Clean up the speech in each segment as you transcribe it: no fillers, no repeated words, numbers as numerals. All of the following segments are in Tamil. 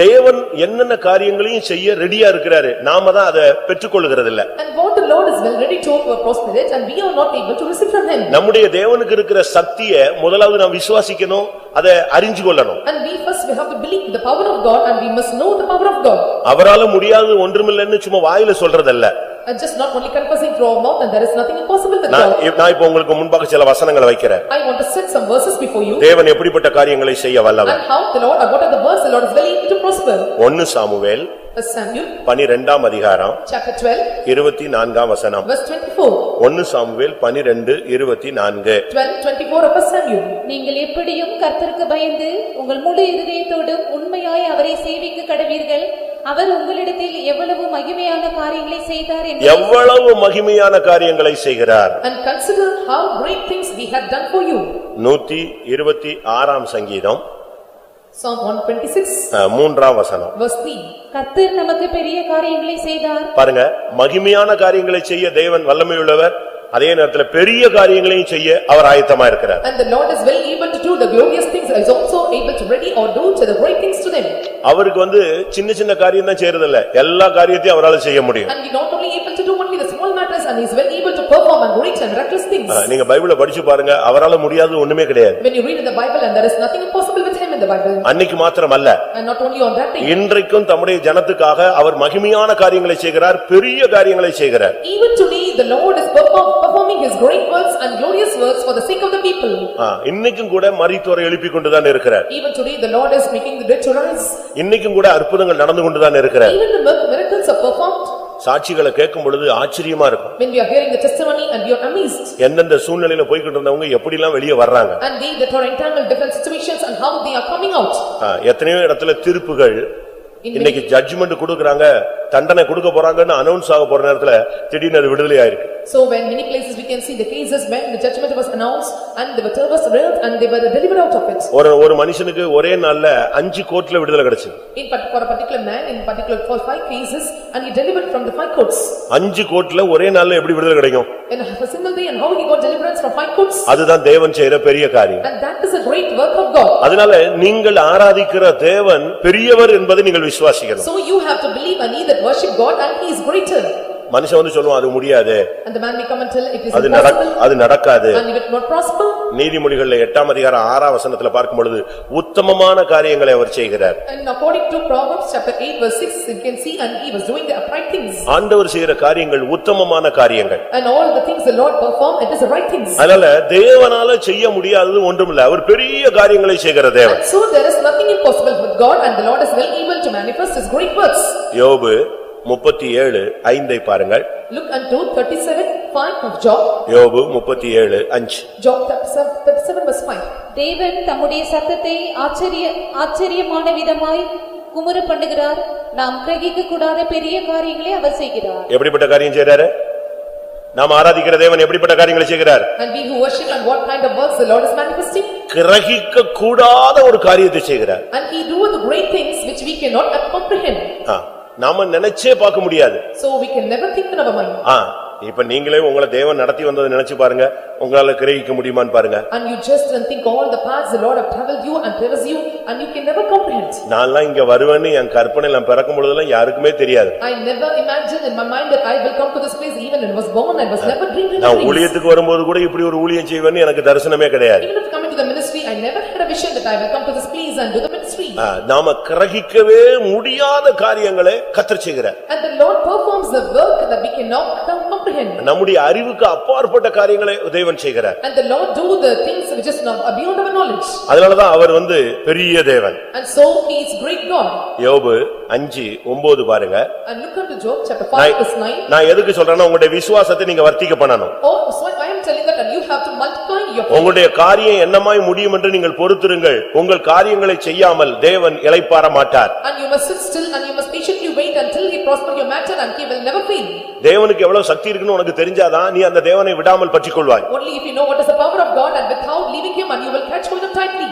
தேவன் என்னென்ன காரியங்களையும் செய்ய ரெடியா இருக்கிறாரு, நாம தான் அதை பெற்றுக்கொள்கிறது இல்ல. And what the Lord is well ready to prosper it, and we are not able to receive from him. நம்முடைய தேவனுக்கு இருக்கிற சக்தியை முதலாவது நாம் விசுவாசிக்கணும், அதை அறிஞ்சு கொள்ளணும். And we have to believe the power of God, and we must know the power of God. அவரால முடியாது ஒன்றுமில்லைன்னு சும்மா வாயில சொல்றதல்ல. And just not only confessing through our mouth, and there is nothing impossible with God. நான் இப்போ உங்களுக்கு முன்பாக சில வசனங்களை வைக்கிறேன். I want to set some verses before you. தேவன் எப்படிப்பட்ட காரியங்களை செய்ய வல்லவர். And how the Lord, what are the verses the Lord is well able to prosper. 1 Samuel Samuel 12ஆம் அதிகாரம் chapter 12 24ஆம் வசனம். verse 24. 1 சாமுவேல் 12:24. 12:24 of Samuel. நீங்கள் எப்படியும் கர்த்தருக்கு பயந்து உங்கள் முழு இருதயத்தோடும் உண்மையாய் அவரை சேவிக்க கடவீர்கள். அவர் உங்களிடத்தில் எவ்வளவு மகிமையான காரியங்களை செய்தார் எவ்வளவு மகிமையான காரியங்களை செய்கிறார். And consider how great things he had done for you. 126ஆம் சங்கீதம் Psalm 126 3ஆம் வசனம். verse 3. கர்த்தர் நமக்கு பெரிய காரியங்களை செய்தார். பாருங்க, மகிமையான காரியங்களை செய்ய தேவன் வல்லமையுள்ளவர், அதே நேரத்தில் பெரிய காரியங்களையும் செய்ய அவர் ஆயத்தமா இருக்கிறார். And the Lord is well able to do the glorious things, is also able to ready or do to the great things to them. அவருக்கு சின்ன சின்ன காரியம் தான் செய்யறது இல்ல, எல்லா காரியத்தையும் அவரால செய்ய முடியும். And he not only able to do only the small matters, and he is well able to perform and great and miraculous things. நீங்க பைபிளை படிச்சு பாருங்க, அவரால முடியாதது ஒண்ணுமே கிடையாது. When you read in the Bible, and there is nothing impossible with him in the Bible. அன்னைக்கு மாத்திரம் அல்ல, and not only on that day, இன்றைக்கும் தம்முடைய ஜனத்துக்காக அவர் மகிமையான காரியங்களை செய்கிறார், பெரிய காரியங்களை செய்கிறார். Even today the Lord is performing his great works and glorious works for the sake of the people. இன்னைக்கும் கூட மரித்தோரை எழுப்பிக் கொண்டுதான் இருக்கிறார். Even today the Lord is making the dead to rise. இன்னைக்கும் கூட அற்புதங்கள் நடந்து கொண்டுதான் இருக்கிறார். Even the miracles are performed. சாட்சிகளை கேட்கும் பொழுது ஆச்சரியமா இருக்கும். When we are hearing the testimony, and we are amazed. எந்தெந்த சூழ்நிலையில போய்கிட்டு இருந்தவங்க எப்படி எல்லாம் வெளியே வர்றாங்க. And they that are entangled different situations, and how they are coming out. எத்தனையோ இடத்துல தீர்ப்புகள் இன்னைக்கு ஜட்ஜ்மென்ட் கொடுக்கறாங்க, தண்டனை கொடுக்க போறாங்கன்னு அனௌன்ஸ் ஆக போற நேரத்துல திடீர்னு அது விடுதலை ஆயிருக்கு. So when many places we can see the cases when the judgment was announced, and the matter was read, and they were delivered out of it. ஒரு மனுஷனுக்கு ஒரே நாள்ல 5 கோர்ட்ல விடுதலை கிடைச்சது. For a particular man, in particular for 5 cases, and he delivered from the 5 courts. 5 கோர்ட்ல ஒரே நாள்ல எப்படி விடுதலை கிடைக்கும்? In a single day, and how he got deliverance from 5 courts? அதுதான் தேவன் செய்யற பெரிய காரியம். And that is a great work of God. அதனால நீங்கள் ஆராதிக்கிற தேவன் பெரியவர் என்பதை நீங்கள் விசுவாசிக்கணும். So you have to believe, and he that worship God, and he is greater. மனுஷன் சொல்லுவான் அது முடியாது, and the man may come and tell it is impossible, அது நடக்காது. and it will not prosper. நீதிமொழிகள்ல 8ஆம் அதிகாரம் 6ஆம் வசனத்துல பார்க்கும் பொழுது உத்தமமான காரியங்களை அவர் செய்கிறார். And according to Proverbs chapter 8 verse 6, you can see, and he was doing the upright things. ஆண்டவர் செய்யற காரியங்கள் உத்தமமான காரியங்கள். And all the things the Lord perform, it is the right things. அதனால தேவனால செய்ய முடியாதது ஒன்றுமில்லை, அவர் பெரிய காரியங்களை செய்கிற தேவன். So there is nothing impossible with God, and the Lord is well able to manifest his great works. யோபு 37:5 பாருங்கள். Look unto 37:5 of Job. யோபு 37:5. Job 37 verse 5. தேவன் தம்முடைய சத்தத்தை ஆச்சரியமான விதமாய் குமுற பண்ணுகிறார். நாம் கிரகிக்க கூடாத பெரிய காரியங்களை அவர் செய்கிறார். எப்படிப்பட்ட காரியம் செய்றாரு? நாம் ஆராதிக்கிற தேவன் எப்படிப்பட்ட காரியங்களை செய்கிறார்? And we who worship, and what kind of works the Lord is manifesting? கிரகிக்க கூடாத ஒரு காரியத்தை செய்கிறார். And he doeth the great things which we cannot comprehend. நாம நினைச்சே பார்க்க முடியாது. So we can never think in our mind. இப்ப நீங்களே உங்களை தேவன் நடத்தி வந்ததை நினைச்சு பாருங்க, உங்களால கிரகிக்க முடியுமான்னு பாருங்க. And you just think all the paths the Lord have traveled you and traversed you, and you can never comprehend. நான்லாம் இங்க வருவேன்னு என் கற்பனையில பிறக்கும் பொழுதெல்லாம் யாருக்குமே தெரியாது. I never imagined in my mind that I will come to this place, even when I was born. I was never dreamed in நான் ஊழியத்துக்கு வரும்போது கூட இப்படி ஒரு ஊழியம் செய்வேன்னு எனக்கு தரிசனமே கிடையாது. Even if coming to the ministry, I never had a vision that I will come to this place and do the ministry. நாம கிரகிக்கவே முடியாத காரியங்களை கர்த்தர் செய்கிறார். And the Lord performs the work that we cannot comprehend. நம்முடைய அறிவுக்கு அப்பாற்பட்ட காரியங்களை தேவன் செய்கிறார். And the Lord do the things which is not beyond our knowledge. அதனால தான் அவர் பெரிய தேவன். And so he is great God. யோபு 5:9 பாருங்க. And look unto Job chapter 5 verse 9. நான் எதுக்கு சொல்றேன்னா உங்களுடைய விசுவாசத்தை நீங்க வர்த்திக்க பண்ணணும். Oh, so I am telling that, and you have to multiply your faith. உங்களுடைய காரியம் என்னமாய் முடியும் என்று நீங்கள் பொறுத்திருங்கள். உங்கள் காரியங்களை செய்யாமல் தேவன் இளைப்பாற மாட்டார். And you must sit still, and you must patiently wait until he prosper your matter, and he will never fail. தேவனுக்கு எவ்வளவு சக்தி இருக்குன்னு உனக்கு தெரிஞ்சாதான் நீ அந்த தேவனை விடாமல் பற்றிக்கொள்வாய். Only if you know what is the power of God, and without leaving him, and you will catch hold of tightly.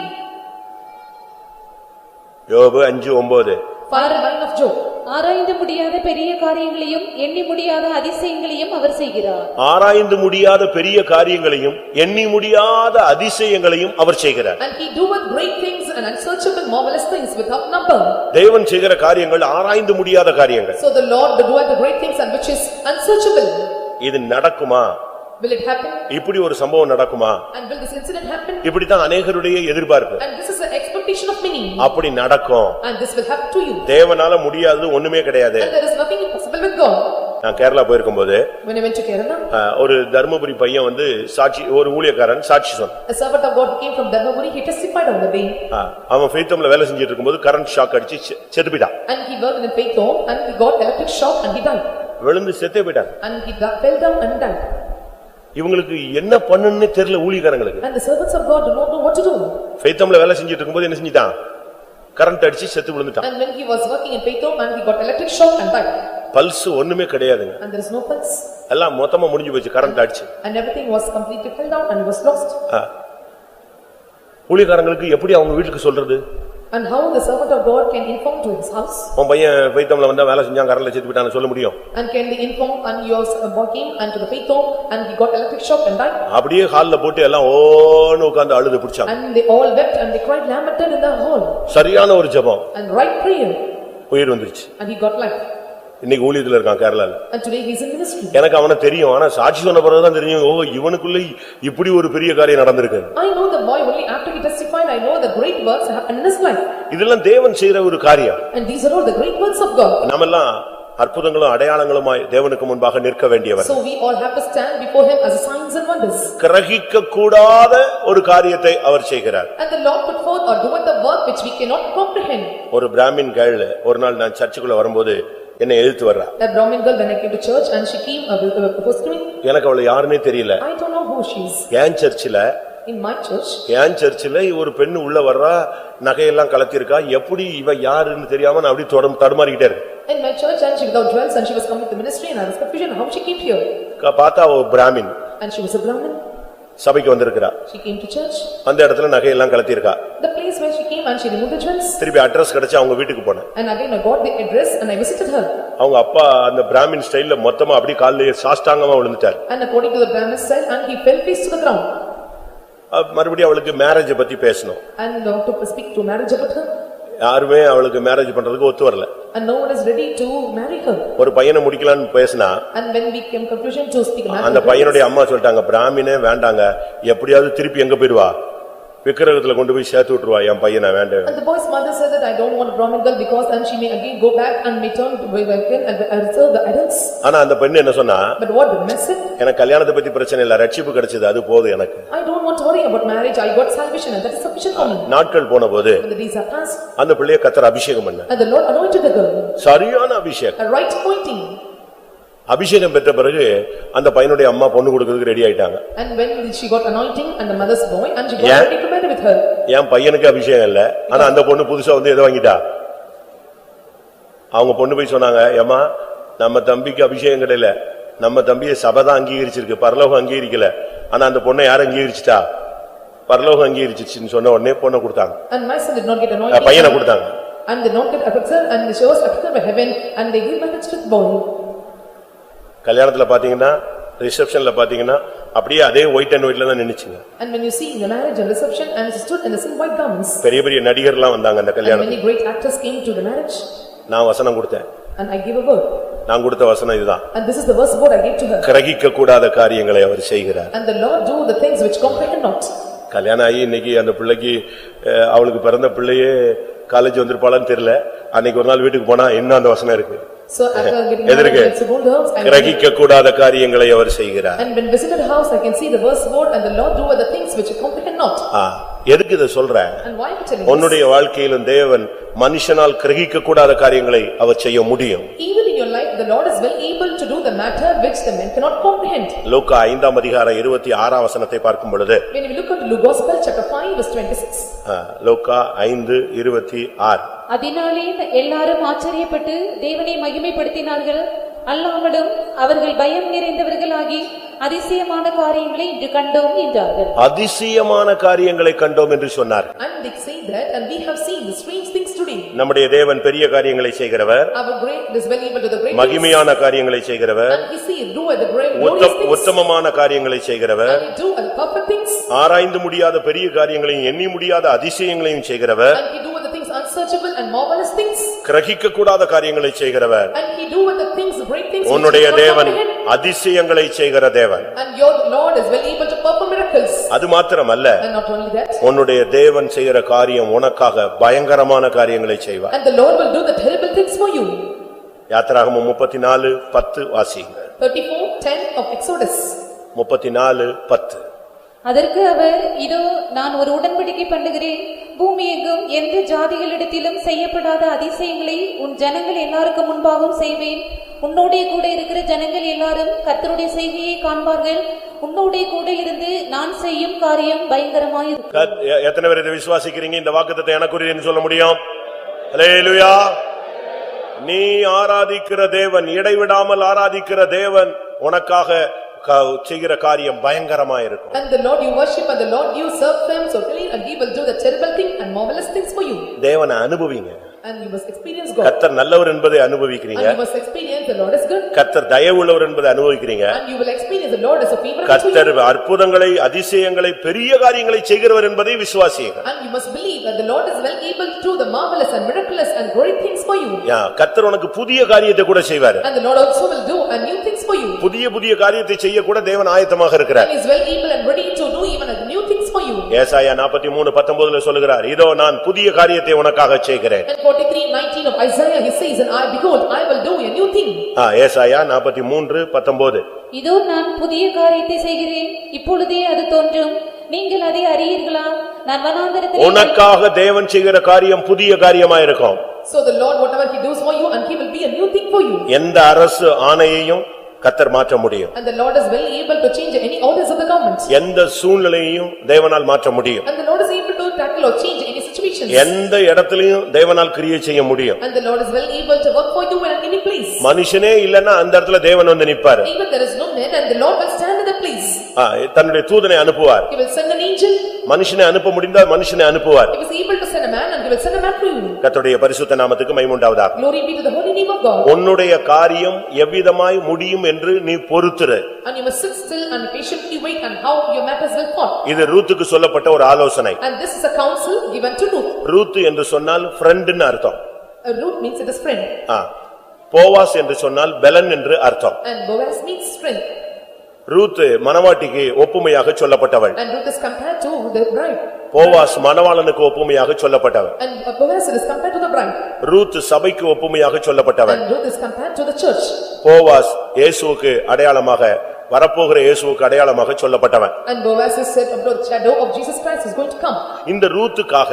யோபு 5:9. Find the mind of Job. ஆராய்ந்து முடியாத பெரிய காரியங்களையும் எண்ணி முடியாத அதிசயங்களையும் அவர் செய்கிறார். ஆராய்ந்து முடியாத பெரிய காரியங்களையும் எண்ணி முடியாத அதிசயங்களையும் அவர் செய்கிறார். And he doeth great things and unsearchable marvelous things without number. தேவன் செய்கிற காரியங்கள் ஆராய்ந்து முடியாத காரியங்கள். So the Lord doeth the great things and which is unsearchable. இது நடக்குமா? Will it happen? இப்படி ஒரு சம்பவம் நடக்குமா? And will this incident happen? இப்படி தான் अनेகருடைய எதிர்பார்ப்பு. And this is the expectation of many. அப்படி நடக்கும். And this will happen to you. தேவனால முடியாதது ஒண்ணுமே கிடையாது. And there is nothing impossible with God. நான் கேரளா போயிருக்கும்போது When I went to Kerala, ஒரு தர்மபுரி பையன் வந்து சாட்சி ஒரு ஊழியக்காரன் சாட்சி சொன்னான். a servant of God came from Dharmaburi. He testified on the way. அவன் ஃபெய்த்தம்ல வேலை செஞ்சிட்டு இருக்கும்போது கரண்ட் ஷாக் அடிச்சு செத்து போயிட்டான். And he worked in a faith home and he got electric shock and he died. விழுந்து செத்தே போயிட்டான். And he fell down and died. இவங்களுக்கு என்ன பண்ணனும்னே தெரியல ஊழியக்காரங்களுக்கு. And the servants of God do not know what to do. ஃபெய்த்தம்ல வேலை செஞ்சிட்டு இருக்கும்போது என்ன செஞ்சிட்டான்? கரண்ட் அடிச்சு செத்து விழுந்துட்டான். And when he was working in faith home and he got electric shock and died. Pulse ஒண்ணுமே கிடையாதுங்க. And there is no pulse. எல்லாம் மொத்தமா முடிஞ்சு போச்சு கரண்ட் அடிச்சு. And everything was completely fell down and he was lost. ஊழியக்காரங்களுக்கு எப்படி அவங்க வீட்டுக்கு சொல்றது? And how the servant of God can inform to his house? உன் பையன் ஃபெய்த்தம்ல வந்தா வேலை செஞ்சான் கரண்ட்ல செத்து போயிட்டான்னு சொல்ல முடியும்? And can they inform and he was working and to the faith home and he got electric shock and died? அப்படியே ஹால்ல போட்டு எல்லாம் ஓன்னு உட்கார்ந்து அழுது பிடிச்சாங்க. And they all wept and they cried lamented in the hall. சரியான ஒரு ஜெபம். And right prayer. உயிர் வந்துருச்சு. And he got life. இன்னைக்கு ஊழியத்துல இருக்கான் கேரளால. And today he is in ministry. எனக்கு அவனை தெரியும் ஆனா சாட்சி சொன்ன பிறகு தான் தெரியும் ஓ இவனுக்குள்ள இப்படி ஒரு பெரிய காரியம் நடந்திருக்கு. I know the boy only after he testified. I know the great works happened in his life. இதெல்லாம் தேவன் செய்யற ஒரு காரியம். And these are all the great works of God. நாமெல்லாம் அற்புதங்களும் அடையாளங்களுமாய் தேவனுக்கு முன்பாக நிற்க வேண்டியவர். So we all have to stand before him as signs and wonders. கிரகிக்க கூடாத ஒரு காரியத்தை அவர் செய்கிறார். And the Lord put forth or doeth the work which we cannot comprehend. ஒரு பிராமின் கேர்ள் ஒரு நாள் நான் சர்ச்சுக்குள்ள வரும்போது என்னை எதிர்த்து வர்றா. A Brahmin girl when I came to church and she came opposed to me. எனக்கு அவளை யாருன்னே தெரியல. I don't know who she is. N சர்ச்சில In my church. என் சர்ச்சில ஒரு பெண்ணு உள்ள வர்றா நகையெல்லாம் கலத்தி இருக்கா எப்படி இவ யாருன்னு தெரியாம நான் அப்படியே தடுமாறிக்கிட்டே இருக்கேன். In my church and she without jewels and she was coming to ministry and I was confusion how she came here. பார்த்தா அவ Brahmin. And she was a Brahmin. சபைக்கு வந்திருக்கா. She came to church. அந்த இடத்துல நகையெல்லாம் கலத்தி இருக்கா. The place where she came and she removed the jewels. திருப்பி அட்ரஸ் கிடைச்சு அவங்க வீட்டுக்கு போனேன். And again I got the address and I visited her. அவங்க அப்பா அந்த பிராமின் ஸ்டைல்ல மொத்தமா அப்படியே கால்ல சாஷ்டாங்கமா விழுந்துட்டார். And according to the Brahmin style and he fell face to the ground. மறுபடியும் அவளுக்கு மேரேஜ் பத்தி பேசணும். And to speak to marriage about her. யாருமே அவளுக்கு மேரேஜ் பண்றதுக்கு ஒத்து வரல. And no one is ready to marry her. ஒரு பையனை முடிக்கலாம்னு பேசினா And when we came conclusion to speak marriage. அந்த பையனுடைய அம்மா சொல்லிட்டாங்க பிராமினே வேண்டாங்க எப்படியாவது திருப்பி எங்க போய்டுவா விக்கிரகத்துல கொண்டு போய் சேர்த்து விட்டுருவா என் பையனை வேண்டாம். And the boy's mother said that I don't want a Brahmin girl because then she may again go back and may turn to again and serve the idols. ஆனா அந்த பெண்ணு என்ன சொன்னா? But what the message? எனக்கு கல்யாணத்தை பத்தி பிரச்சனை இல்ல ரட்சிப்பு கிடைச்சது அது போதும் எனக்கு. I don't want to worry about marriage. I got salvation and that is sufficient for me. நாட்கள் போனபோது When the days are passed. அந்த பிள்ளையை கர்த்தர் அபிஷேகம் பண்ணார். And the Lord anointed the girl. சரியான அபிஷேகம். A right anointing. அபிஷேகம் பெற்ற பிறகு அந்த பையனுடைய அம்மா பொண்ணு கொடுக்கிறதுக்கு ரெடி ஆயிட்டாங்க. And when she got anointing and the mother's boy and she got ready to marry with her. என் பையனுக்கு அபிஷேகம் இல்ல ஆனா அந்த பொண்ணு புதுசா வந்து எதை வாங்கிட்டா? அவங்க பொண்ணு போய் சொன்னாங்க ஏமா நம்ம தம்பிக்கு அபிஷேகம் கிடையல நம்ம தம்பியை சபைதான் அங்கீகரிச்சிருக்கு பரலோகம் அங்கீகரிக்கல ஆனா அந்த பொண்ணை யார் அங்கீகரிச்சிட்டா? பரலோகம் அங்கீகரிச்சிச்சுன்னு சொன்ன உடனே பொண்ணை கொடுத்தாங்க. And my son did not get anointing. பையனை கொடுத்தாங்க. And they not get accepted and she was accepted by heaven and they give marriage to the boy. கல்யாணத்துல பாத்தீங்கன்னா ரிசப்ஷன்ல பாத்தீங்கன்னா அப்படியே அதே ஒயிட் அண்ட் ஒயிட்ல தான் நின்னுச்சுங்க. And when you see in the marriage and reception and she stood in the same white garments. பெரிய பெரிய நடிகர்லாம் வந்தாங்க அந்த And கல்யாணத்துக்கு. many great actors came to the marriage. நான் வசனம் கொடுத்தேன். And I gave a word. நான் கொடுத்த வசனம் இதுதான். And this is the verse word I gave to her. கிரகிக்க கூடாத காரியங்களை அவர் செய்கிறார். And the Lord do the things which comprehend not. கல்யாணம் ஆகி இன்னைக்கு அந்த பிள்ளைக்கு அவளுக்கு பிறந்த பிள்ளையே காலேஜ் வந்திருப்பாளான்னு தெரியல. அன்னைக்கு ஒரு நாள் வீட்டுக்கு போனா இன்னும் அந்த வசனம் இருக்கு. So after getting married, it's a good house. கிரகிக்க கூடாத காரியங்களை அவர் செய்கிறார். And when visited the house, I can see the verse word and the Lord do the things which you comprehend not. எதுக்கு இத சொல்றேன்? And why am I telling this? உன்னுடைய வாழ்க்கையிலும் தேவன் மனுஷனால் கிரகிக்க கூடாத காரியங்களை அவர் செய்ய முடியும். Even in your life, the Lord is well able to do the matter which the man cannot comprehend. லூக்கா 5ஆம் அதிகாரம் 26ஆம் வசனத்தை பார்க்கும் பொழுது When we look at Luke Gospel chapter 5 verse 26. லூக்கா 5:26. அதனாலே எல்லாரும் ஆச்சரியப்பட்டு தேவனை மகிமைப்படுத்தினார்கள். அல்லாமலும் அவர்கள் பயம் நிறைந்தவர்களாகி அதிசயமான காரியங்களை இன்று கண்டோம் என்றார்கள். அதிசயமான காரியங்களை கண்டோம் என்று சொன்னார். And they say that and we have seen the strange things today. நம்முடைய தேவன் பெரிய காரியங்களை செய்கிறவர், Our great is well able to the great things. மகிமையான காரியங்களை செய்கிறவர், And he see do the great glorious things. உத்தமமான காரியங்களை செய்கிறவர், And he do the perfect things. ஆராய்ந்து முடியாத பெரிய காரியங்களையும் எண்ணி முடியாத அதிசயங்களையும் செய்கிறவர், And he do the things unsearchable and marvelous things. கிரகிக்க கூடாத காரியங்களை செய்கிறவர். And he do the things great things. which உன்னுடைய you cannot தேவன் comprehend. அதிசயங்களை செய்கிற தேவன். And your Lord is well able to perform miracles. அது மாத்திரமல்ல, And not only that. உன்னுடைய தேவன் செய்கிற காரியம் உனக்காக பயங்கரமான காரியங்களை செய்வார். And the Lord will do the terrible things for you. யாத்திராகமம் 34:10 வாசிங்க. 34:10 of Exodus. 34:10. அதற்கு அவர், இதோ நான் ஒரு உடன்படிக்கை பண்ணுகிறேன், பூமி எங்கும் எந்த ஜாதிகளிடத்திலும் செய்யப்படாத அதிசயங்களை உன் ஜனங்கள் எல்லாருக்கும் முன்பாகவும் செய்வேன். உன்னோடே கூட இருக்கிற ஜனங்கள் எல்லாரும் கர்த்தருடைய செய்கையை காண்பார்கள். உன்னோடே கூட இருந்து நான் செய்யும் காரியம் பயங்கரமாயிருக்கும். எத்தனை பேர் இதை விசுவாசிக்கிறீங்க? இந்த வாக்குத்தத்தத்தை எனக்குரியன்னு சொல்ல முடியும்? அல்லேலூயா. நீ ஆராதிக்கிற தேவன், இடைவிடாமல் ஆராதிக்கிற தேவன் உனக்காக செய்கிற காரியம் பயங்கரமா இருக்கும். And the Lord you worship and the Lord you serve them so really, and he will do the terrible thing and marvelous things for you. தேவனை அனுபவிங்க. And you must experience God. கர்த்தர் நல்லவர் என்பதை அனுபவிக்கிறீங்க. And you must experience the Lord is good. கர்த்தர் தயவுள்ளவர் என்பதை அனுபவிக்கிறீங்க. And you will experience the Lord as a favor. கர்த்தர் அற்புதங்களை, அதிசயங்களை, பெரிய காரியங்களை செய்கிறவர் என்பதை விசுவாசியுங்க. And you must believe that the Lord is well able to do the marvelous and miraculous and great things for you. கர்த்தர் உனக்கு புதிய காரியத்தை கூட செய்வார். And the Lord also will do a new things for you. புதிய காரியத்தை செய்ய கூட தேவன் ஆயத்தமாக இருக்கிறார். And he is well able and ready to do even a new things for you. ஏசாயா 43:19 சொல்லுகிறார், இதோ நான் புதிய காரியத்தை உனக்காக செய்கிறேன். And 43:19 of Isaiah he says, and I behold I will do a new thing. ஏசாயா 43:19. இதோ நான் புதிய காரியத்தை செய்கிறேன், இப்பொழுதே அது தோன்றும், நீங்கள் அதை அறியீர்களா? நான் வனாந்தரத்தில் உனக்காக தேவன் செய்கிற காரியம் புதிய காரியமா இருக்கும். So the Lord whatever he does for you and he will be a new thing for you. எந்த அரசு ஆணையையும் கர்த்தர் மாற்ற முடியும். And the Lord is well able to change any orders of the government. எந்த சூழ்நிலையையும் தேவனால் மாற்ற முடியும். And the Lord is able to tackle or change any situations. எந்த இடத்திலையும் தேவனால் கிரியை செய்ய முடியும். And the Lord is well able to work for you in any place. மனுஷனே இல்லன்னா அந்த இடத்துல தேவன் வந்து நிப்பாரு. Even there is no man and the Lord will stand in the place. தன்னுடைய தூதனை அனுப்புவார். He will send an angel. மனுஷனை அனுப்ப முடிந்தால் மனுஷனை அனுப்புவார். He was able to send a man and he will send a man for you. கர்த்தருடைய பரிசுத்த நாமத்துக்கு மகிமை உண்டாவதாக. Glory be to the holy name of God. உன்னுடைய காரியம் எவ்விதமாய் முடியும் என்று நீ பொறுத்துரு. And you must sit still and patiently wait and how your matters will fall. இது ரூத்துக்கு சொல்லப்பட்ட ஒரு ஆலோசனை. And this is a counsel given to Ruth. Ruth என்று சொன்னால் ஃப்ரெண்ட்னு அர்த்தம். Ruth means it is friend. Boaz என்று சொன்னால் பெலன் என்று அர்த்தம். And Boaz means strength. Ruth மணவாட்டிக்கு ஒப்புமையாக சொல்லப்பட்டவள். And Ruth is compared to the bride. Boaz மணவாளனுக்கு ஒப்புமையாக சொல்லப்பட்டவள். And Boaz is compared to the bride. Ruth சபைக்கு ஒப்புமையாக சொல்லப்பட்டவள். And Ruth is compared to the church. Boaz இயேசுவுக்கு அடையாளமாக, வரப்போகிற இயேசுவுக்கு அடையாளமாக சொல்லப்பட்டவன். And Boaz is said of the shadow of Jesus Christ is going to come. இந்த ரூத்துக்காக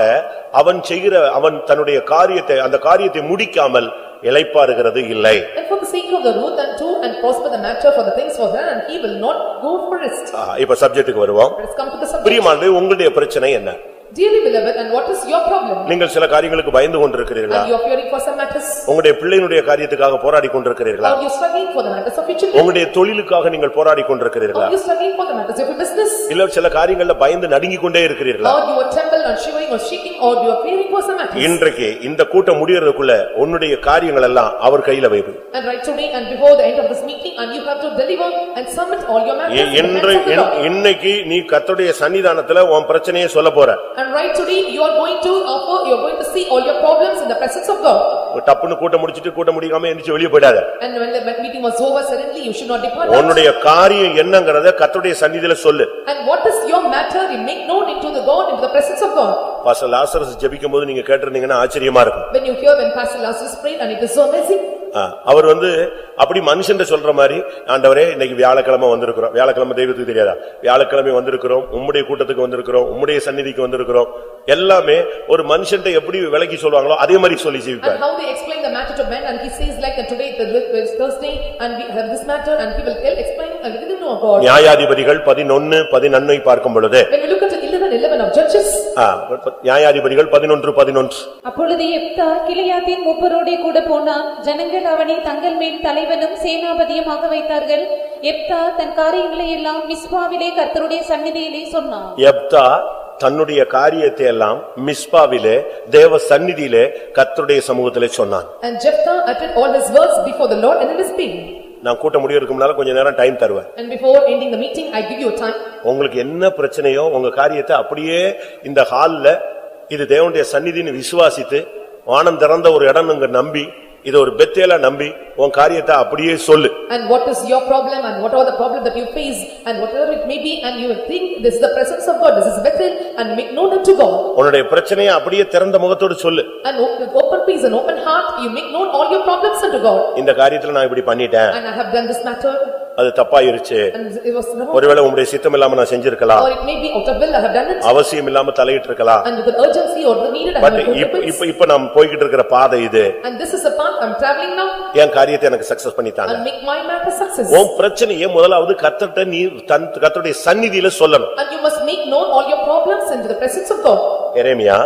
அவன் தன்னுடைய காரியத்தை, அந்த காரியத்தை முடிக்காமல் இளைப்பாறுகிறது இல்லை. And for the sake of the Ruth and to and prosper the matter for the things for her, and he will not go for rest. இப்ப சப்ஜெக்ட்டுக்கு வருவோம். Let us come to the subject. பிரியமானவர்களே, உங்களுடைய பிரச்சனை என்ன? Dearly beloved, and what is your problem? நீங்கள் சில காரியங்களுக்கு பயந்து கொண்டிருக்கிறீர்களா? And you are fearing for some matters? உங்களுடைய பிள்ளைகளுடைய காரியத்துக்காக போராடி கொண்டிருக்கிறீர்களா? Or you are struggling for the matters of your children? உங்களுடைய தொழிலுக்காக நீங்கள் போராடி கொண்டிருக்கிறீர்களா? Or you are struggling for the matters of your business? இல்ல சில காரியங்கள்ல பயந்து நடுங்கிக் கொண்டே இருக்கிறீர்களா? Or you are trembled and shivering or shaking, or you are fearing for some matters? இன்றைக்கு இந்த கூட்டம் முடியறதுக்குள்ள உன்னுடைய காரியங்கள் எல்லாம் அவர் கையில வைப்பு. And right today and before the end of this meeting, and you have to deliver and submit all your matters in the hands of the Lord. இன்னைக்கு நீ கர்த்தருடைய சன்னிதானத்துல உன் பிரச்சனையை சொல்லப் போற. And right today you are going to offer, you are going to see all your problems in the presence of God. டப்புன்னு கூட்டம் முடிச்சிட்டு கூட்டம் முடிக்காம எந்திரிச்சு வெளிய போய்டாத. And when the meeting was over suddenly you should not depart. உன்னுடைய காரியம் என்னங்கறத கர்த்தருடைய சன்னிதியில சொல்லு. And what is your matter, you make known into the God, into the presence of God. Pastor Lazarus ஜெபிக்கும்போது நீங்க கேட்டிருந்தீங்கன்னா ஆச்சரியமா இருக்கும். When you hear when Pastor Lazarus prayed, and it is so amazing. அவர் அப்படி மனுஷன் சொல்ற மாதிரி, ஆண்டவரே இன்னைக்கு வியாழக்கிழமை வந்திருக்கிறோம், வியாழக்கிழமை தெய்வத்துக்கு தெரியாதா, வியாழக்கிழமை வந்திருக்கிறோம், உம்முடைய கூட்டத்துக்கு வந்திருக்கிறோம், உம்முடைய சந்நிதிக்கு வந்திருக்கிறோம், எல்லாமே ஒரு மனுஷன் எப்படி விளக்கி சொல்வாங்களோ அதே மாதிரி சொல்லி ஜீவிப்பார். And how they explain the matter to men, and he says like today is Thursday and we have this matter, and he will explain and let them know of God. நியாயாதிபதிகள் 11:11 பார்க்கும் பொழுது, When we look at 11:11 of Judges, நியாயாதிபதிகள் 11:11, அப்பொழுது எப்தா கிலியாத்தின் மூப்பரோடே கூட போனான். ஜனங்கள் அவனை தங்கள் மேல் தலைவனும் சேனாபதியுமாக வைத்தார்கள். எப்தா தன் காரியங்களை எல்லாம் மிஸ்பாவிலே கர்த்தருடைய சந்நிதியிலே சொன்னான். எப்தா தன்னுடைய காரியத்தை எல்லாம் மிஸ்பாவிலே தேவ சந்நிதியிலே கர்த்தருடைய சமூகத்திலே சொன்னான். And Jephthah uttered all his words before the Lord and in his spirit. நான் கூட்ட முடியறதுக்கு முன்னால கொஞ்ச நேரம் டைம் தருவேன். And before ending the meeting I give you time. உங்களுக்கு என்ன பிரச்சனையோ உங்க காரியத்தை அப்படியே இந்த ஹால்ல இது தேவனுடைய சந்நிதின்னு விசுவாசித்து வானம் திறந்த ஒரு இடம் நீங்க நம்பி இது ஒரு பெத்தேலா நம்பி உன் காரியத்தை அப்படியே சொல்லு. And what is your problem and what are the problem that you face and whatever it may be and you will think this is the presence of God, this is Bethel and make known unto God. உன்னுடைய பிரச்சனையை அப்படியே திறந்த முகத்தோடு சொல்லு. And with open peace and open heart you make known all your problems unto God. இந்த காரியத்துல நான் இப்படி பண்ணிட்டேன். And I have done this matter. அது தப்பாயிருச்சு. And it was wrong. ஒருவேளை உம்முடைய சித்தம் இல்லாம நான் செஞ்சிருக்கலாம். Or it may be out of will I have done it. அவசியம் இல்லாம தலையிட்டு இருக்கலாம். And with the urgency or the needed I but have done it. இப்ப நாம் போய்கிட்டு இருக்கிற பாதை இது. And this is the path I am traveling now. என் காரியத்தை எனக்கு சக்சஸ் பண்ணிட்டாங்க. And make my matter success. உன் பிரச்சனையை முதலாவது கர்த்தர்ட்ட நீ கர்த்தருடைய சந்நிதியில சொல்லணும். And you must make known all your problems into the presence of God. எரேமியா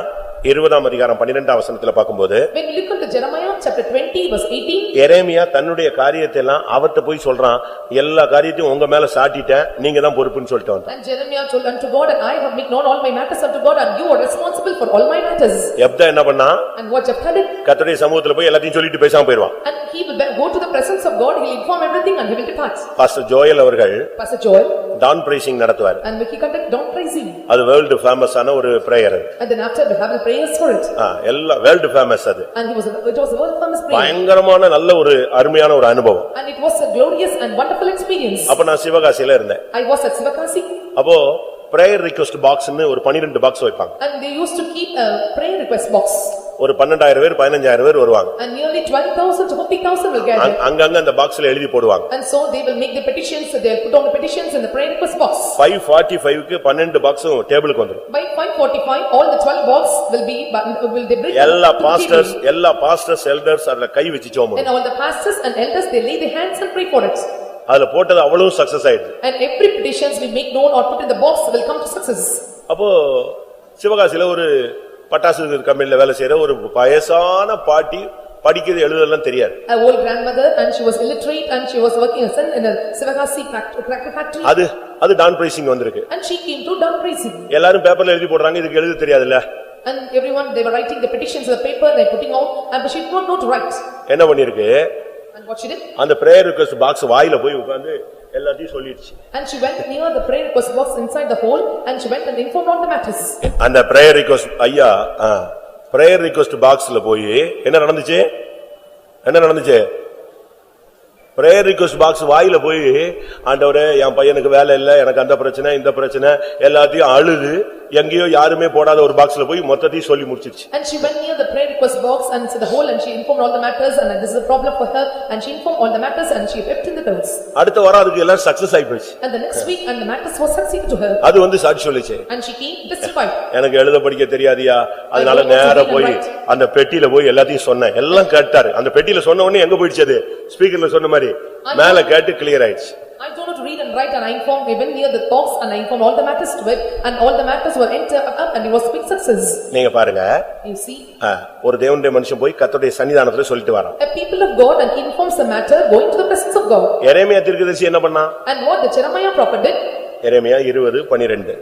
20ஆம் அதிகாரம் 12ஆம் வசனத்துல பாக்கும்போது When you look at the Jeremiah chapter 20 verse 18. எரேமியா தன்னுடைய காரியத்தை எல்லாம் அவர்ட்ட போய் சொல்றான். எல்லா காரியத்தையும் உங்க மேல சாட்டிட்டேன் நீங்க தான் பொறுப்புன்னு சொல்லிட்டு வந்தான். And Jeremiah told unto God and I have made known all my matters unto God and you are responsible for all my matters. எப்தா என்ன பண்ணா? And what Jephthah did? கர்த்தருடைய சமூகத்துல போய் எல்லாத்தையும் சொல்லிட்டு பேசாம போயிடுவான். And he will go to the presence of God, he will inform everything and he will depart. Pastor Joel அவர்கள் Pastor Joel. டான் பிரேசிங் நடத்துவார். And he conduct dawn praising. அது வேர்ல்ட் ஃபேமஸ் ஆன ஒரு prayer. And then after we have the prayers for it. எல்லா வேர்ல்ட் ஃபேமஸ் அது. And it was a world famous prayer. பயங்கரமான நல்ல ஒரு அருமையான ஒரு அனுபவம். And it was a glorious and wonderful experience. அப்ப நான் சிவகாசியில இருந்தேன். I was at Sivakasi. அப்போ prayer request box ன்னு ஒரு 12 பாக்ஸ் வைப்பாங்க. And they used to keep a prayer request box. ஒரு 12000 பேர் 15000 பேர் வருவாங்க. And nearly 12,000 to 50,000 will gather. அங்கங்க அந்த பாக்ஸ்ல எழுதி போடுவாங்க. And so they will make the petitions, they will put on the petitions in the prayer request box. 5:45 க்கு 12 பாக்ஸும் டேபிளுக்கு வந்துரும். By 5:45 all the 12 box will they bring எல்லா pastors elders அதுல கை வச்சு ஜெபம் and all the pastors and elders they lay their hands and pray for it. அதுல போட்டது அவ்வளவு சக்சஸ் ஆயிடுது. And every petitions we make known or put in the box will come to success. அப்போ சிவகாசியில ஒரு பட்டாசு கம்பெனில வேலை செய்யற ஒரு வயசான பாட்டி படிக்கிறது எழுதலாம் தெரியாது. A old grandmother and she was illiterate and she was working as in a Sivakasi cracker factory. அது டான் பிரேசிங் வந்திருக்கு. And she came to dawn praising. எல்லாரும் பேப்பர்ல எழுதி போடுறாங்க இதுக்கு எழுத தெரியாதுல்ல. And everyone they were writing the petitions in the paper they putting out and but she did not know to write. என்ன பண்ணிருக்கு? And what she did? அந்த prayer request box வாயில போய் உட்கார்ந்து எல்லாத்தையும் சொல்லிடுச்சு. And she went near the prayer request box inside the hole and she went and informed all the matters. அந்த prayer request ஐயா prayer request boxல போய் என்ன நடந்துச்சு? prayer request box வாயில போய் ஆண்டவரே என் பையனுக்கு வேலை இல்ல எனக்கு அந்த பிரச்சனை இந்த பிரச்சனை எல்லாத்தையும் அழுது எங்கேயோ யாருமே போடாத ஒரு பாக்ஸ்ல போய் மொத்தத்தையும் சொல்லி முடிச்சிருச்சு. And she went near the prayer request box and said the whole and she informed all the matters and this is a problem for her and she informed all the matters and she wept in the bills. அடுத்த வாரம் அதுக்கு எல்லாம் சக்சஸ் ஆயி போச்சு. And the next week and the matters was succeed to her. அது வந்து சாட்சி சொல்லுச்சு. And she came testified. எனக்கு எழுத படிக்க தெரியாதியா அதனால நேரா போய் அந்த பெட்டியில போய் எல்லாத்தையும் சொன்னேன் எல்லாம் கேட்டாரு. அந்த பெட்டியில சொன்ன உடனே எங்க போயிடுச்சு அது ஸ்பீக்கர்ல சொன்ன மாதிரி மேல கேட்டு கிளியர் ஆயிடுச்சு. I don't know to read and write and I informed even near the box and I informed all the matters to it and all the matters were entered up and it was big success. நீங்க பாருங்க. You see. ஒரு தேவனுடைய மனுஷன் போய் கர்த்தருடைய சன்னிதானத்துல சொல்லிட்டு வரான். A people of God and he informs the matter going to the presence of God. எரேமியா தீர்க்கதரிசி என்ன பண்ணா? And what the Jeremiah prophet did? எரேமியா 20:12.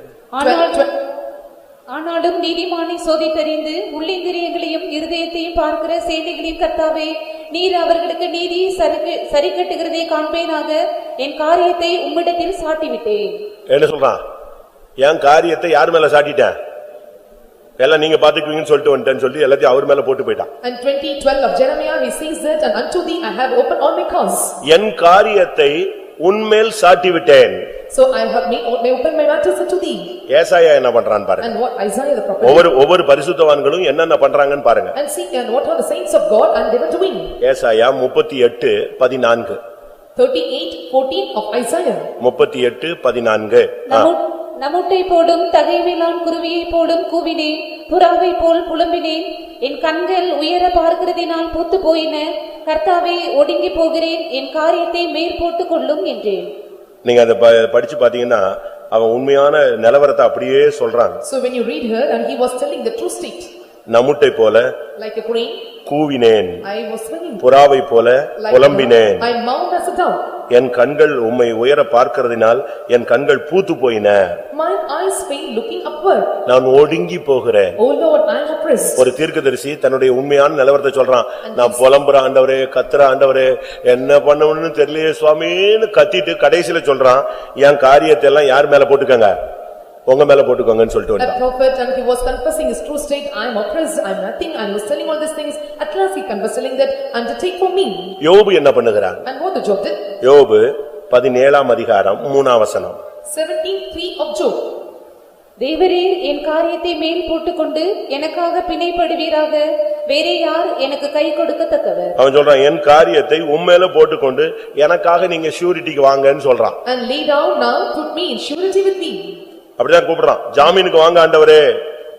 ஆனாலும் நீதிமானை சோதித்தறிந்து உள்ளிந்திரியங்களையும் இருதயத்தையும் பார்க்கிற சேனைகளின் கர்த்தாவே நீர் அவர்களுக்கு நீதி சரி கட்டுகிறதை காண்பேனாக என் காரியத்தை உம்மிடத்தில் சாட்டிவிட்டேன். என்ன சொல்றான்? என் காரியத்தை யார் மேல சாட்டிட்டேன்? எல்லாம் நீங்க பாத்துக்குவீங்கன்னு சொல்லிட்டு வந்துட்டேன்னு சொல்லி எல்லாத்தையும் அவர் மேல போட்டு போயிட்டான். And 20:12 of Jeremiah he says that and unto thee I have opened all my cause. என் காரியத்தை உன்மேல் சாட்டிவிட்டேன். So I have opened my matters unto thee. ஏசாயா என்ன பண்றான் பாருங்க. And what Isaiah the prophet. ஒவ்வொரு பரிசுத்தவான்களும் என்னென்ன பண்றாங்கன்னு பாருங்க. And see and what are the saints of God and they were doing. ஏசாயா 38:14. 38:14 of Isaiah. 38:14. நமுட்டை போடும் தகைவிலான் குருவியை போடும் கூவினேன் புறாவை போல் புலம்பினேன் என் கண்கள் உயர பார்க்கிறதினால் பூத்து போயின கர்த்தாவே ஒடுங்கி போகிறேன் என் காரியத்தை மேற்போட்டுக் கொள்ளும் என்றேன். நீங்க அத படிச்சு பாத்தீங்கன்னா அவன் உண்மையான நிலவரத்தை அப்படியே சொல்றான். So when you read her and he was telling the true state. நமுட்டை போல like a crane கூவினேன் I was singing புறாவை போல புலம்பினேன் I mourned as a dove என் கண்கள் உம்மை உயர பார்க்கிறதினால் என் கண்கள் பூத்து போயின. My eyes fail looking upward. நான் ஒடுங்கி போகிறேன். O Lord, I am oppressed. ஒரு தீர்க்கதரிசி தன்னுடைய உண்மையான நிலவரத்தை சொல்றான். நான் புலம்புற ஆண்டவரே, கத்துற ஆண்டவரே, என்ன பண்ணணும்னு தெரியலையே சுவாமின்னு கத்திட்டு கடைசியில சொல்றான், என் காரியத்தை எல்லாம் யார் மேல போட்டுக்கங்க, உங்க மேல போட்டுக்கோங்கன்னு சொல்லிட்டு That வந்தான். prophet, and he was confessing his true state, I am oppressed, I am nothing, and he was telling all these things. At last he confessed telling that, undertake for me. யோபு என்ன பண்ணுகிறான்? And what the Job did? யோபு 17ஆம் அதிகாரம் 3ஆம் வசனம். 17:3 of Job. தேவரீர் என் காரியத்தை மேல் போட்டுக்கொண்டு எனக்காக பிணைப்படுவீராக, வேறே யார் எனக்கு கை கொடுக்கத்தக்கவர்? அவன் சொல்றான், என் காரியத்தை உம்மேல போட்டுக்கொண்டு எனக்காக நீங்க ஷூரிட்டிக்கு வாங்கன்னு சொல்றான். And lay down now, put me in surety with me. அப்படிதான் கூப்பிடுறான், ஜாமீனுக்கு வாங்க ஆண்டவரே.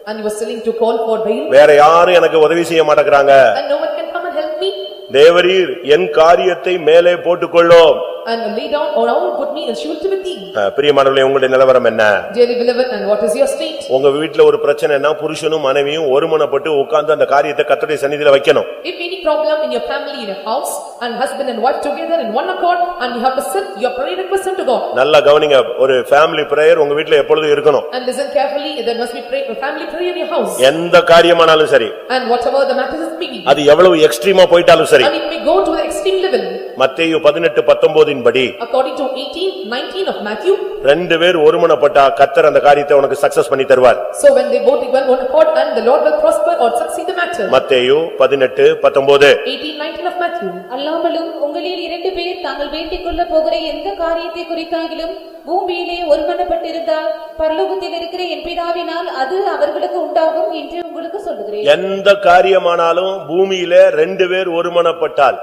And he was telling to call for bail. வேற யாரும் எனக்கு உதவி செய்ய மாட்டேங்கறாங்க. And no one can come and help me. தேவரீர் என் காரியத்தை மேலே போட்டுக்கொள்ளும். And lay down or now put me in surety with thee. பிரியமானவர்களே, உங்களுடைய நிலவரம் என்ன? Dearly beloved, and what is your state? உங்க வீட்ல ஒரு பிரச்சனைனா புருஷனும் மனைவியும் ஒருமனப்பட்டு உட்கார்ந்து அந்த காரியத்தை கர்த்தருடைய சந்நிதியில வைக்கணும். If any problem in your family, in your house, and husband and wife together in one accord, and you have to set your prayer request unto God. நல்லா கவனிங்க, ஒரு ஃபேமிலி பிரேயர் உங்க வீட்ல எப்பொழுதும் இருக்கணும். And listen carefully, there must be family prayer in your house. எந்த காரியமானாலும் சரி. And whatever the matter is speaking. அது எவ்வளவு எக்ஸ்ட்ரீமா போயிட்டாலும் சரி. And it may go to the extreme level. மத்தேயு 18:19 படி, according to 18:19 of Matthew, ரெண்டு பேர் ஒருமனப்பட்டா கர்த்தர் அந்த காரியத்தை உனக்கு சக்சஸ் பண்ணி தருவார். so when they both equal one accord, and the Lord will prosper or succeed the matter. மத்தேயு 18:19. 18:19 of Matthew. அல்லாமலும் உங்களில் 2 பேர் தாங்கள் வேண்டிக் கொள்ள போகிற எந்த காரியத்தை குறித்தாகிலும் பூமியிலே ஒருமனப்பட்டிருந்தால் பரலோகத்தில் இருக்கிற என் பிதாவினால் அது அவர்களுக்கு உண்டாகும் என்று உங்களுக்கு சொல்லுகிறேன். எந்த காரியமானாலும் பூமியில ரெண்டு பேர் ஒருமனப்பட்டால்,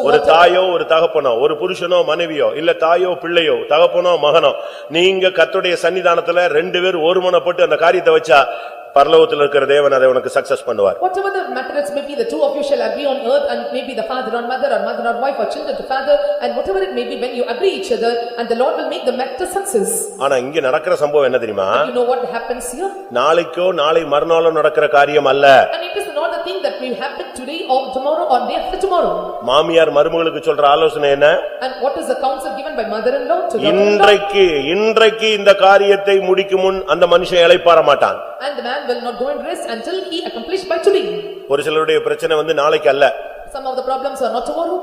ஒரு தாயோ ஒரு தகப்பனோ, ஒரு புருஷனோ மனைவியோ, இல்ல தாயோ பிள்ளையோ, தகப்பனோ மகனோ, நீங்க கர்த்தருடைய சன்னிதானத்துல ரெண்டு பேர் ஒருமனப்பட்டு அந்த காரியத்தை வச்சா பரலோகத்தில் இருக்கிற தேவன் அதை உனக்கு சக்சஸ் பண்ணுவார். Whatever the matters may be, the two of you shall agree on earth, and maybe the father or mother or wife or children to father, and whatever it may be, when you agree each other, and the Lord will make the matter success. ஆனா இங்க நடக்கிற சம்பவம் என்ன தெரியுமா? You know what happens here? நாளைக்கோ நாளை மறுநாளோ நடக்கிற காரியம் அல்ல. And it is not the thing that will happen today or tomorrow or day after tomorrow. மாமியார் மருமகளுக்கு சொல்ற ஆலோசனை என்ன? And what is the counsel given by mother-in-law to daughter-in-law? இன்றைக்கு இந்த காரியத்தை முடிக்கும் முன் அந்த மனுஷன் இளைப்பாற மாட்டான். And the man will not go and rest until he accomplished by today. ஒரு சிலருடைய பிரச்சனை நாளைக்கு அல்ல. Some of the problems are not tomorrow.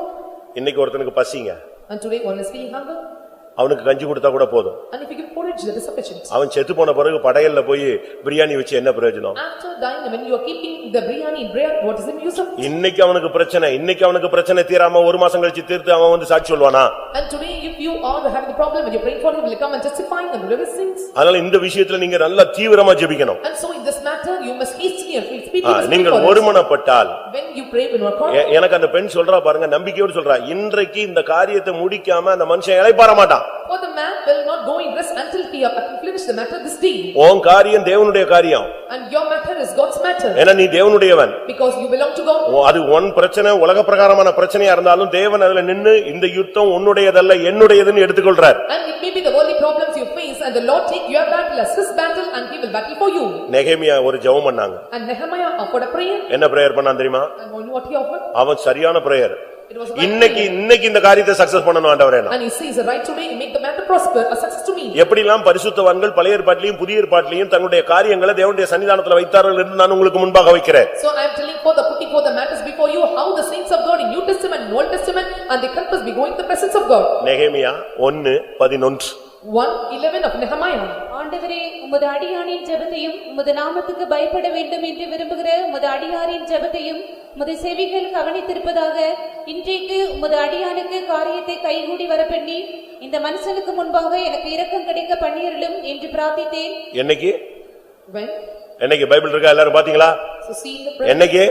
இன்னைக்கு ஒருத்தனுக்கு பசிங்க, And today one is feeling hunger. அவனுக்கு கஞ்சி கொடுத்தா கூட போதும். And if you give porridge, that is sufficient. அவன் செத்து போன பிறகு படையல்ல போய் பிரியாணி வச்சு என்ன பிரயோஜனம்? After dying, when you are keeping the biryani in bread, what is the use of it? இன்னைக்கு அவனுக்கு பிரச்சனை தீராம ஒரு மாசம் கழிச்சு தீர்த்து அவன் சாட்சி சொல்வானா? And today if you are having the problem and you are praying for him, will come and testify and deliver things. அதனால இந்த விஷயத்துல நீங்க நல்ல தீவிரமா ஜெபிக்கணும். And so in this matter you must hastily and speedily நீங்கள் ஒருமனப்பட்டால், when you pray in your court. எனக்கு அந்த பெண் சொல்றா பாருங்க, நம்பிக்கையோடு சொல்றா, இன்றைக்கு இந்த காரியத்தை முடிக்காம அந்த மனுஷன் இளைப்பாற மாட்டான். For the man will not go in rest until he have finished the matter this day. உன் காரியம் தேவனுடைய காரியம். And your matter is God's matter. ஏன்னா நீ தேவனுடையவன். Because you belong to God. அது உன் பிரச்சனை உலக பிரகாரமான பிரச்சனையா இருந்தாலும் தேவன் அதுல நின்னு இந்த யுத்தம் உன்னுடையதல்ல என்னுடையதுன்னு எடுத்துக்கொள்றார். And it may be the worldly problems you face, and the Lord take your battle as his battle, and he will battle for you. நெகேமியா ஒரு ஜெபம் பண்ணாங்க. And Nehemiah offered a prayer. என்ன பிரேயர் பண்ணான் தெரியுமா? And what he offered? அவன் சரியான பிரேயர். It was right. இன்னைக்கு இந்த காரியத்தை சக்சஸ் பண்ணனும் ஆண்டவரே. And he says right today make the matter prosper, a success to me. எப்படிலாம் பரிசுத்தவான்கள் பழைய ஏற்பாட்டிலும் புதிய ஏற்பாட்டிலும் தங்களுடைய காரியங்களை தேவனுடைய சன்னிதானத்துல வைத்தார்கள் என்று நான் உங்களுக்கு முன்பாக வைக்கிறேன். So I am telling putting for the matters before you how the saints of God in New Testament and Old Testament and they confess be going to the presence of God. நெகேமியா 1:11. 1:11 of Nehemiah. ஆண்டவரே, உமது அடியானின் ஜெபத்தையும் உமது நாமத்துக்கு பயப்பட வேண்டும் என்று விரும்புகிற உமது அடியாரின் ஜெபத்தையும் உமது செவிகள் கவனித்திருப்பதாக இன்றைக்கு உமது அடியானுக்கு காரியத்தை கைகூடி வரப்பண்ணி இந்த மனுஷனுக்கு முன்பாக எனக்கு இரக்கம் கிடைக்க பண்ணியருளும் என்று பிரார்த்தித்தேன். When பைபிள் இருக்கா? எல்லாரும் பாத்தீங்களா? So see the prayer.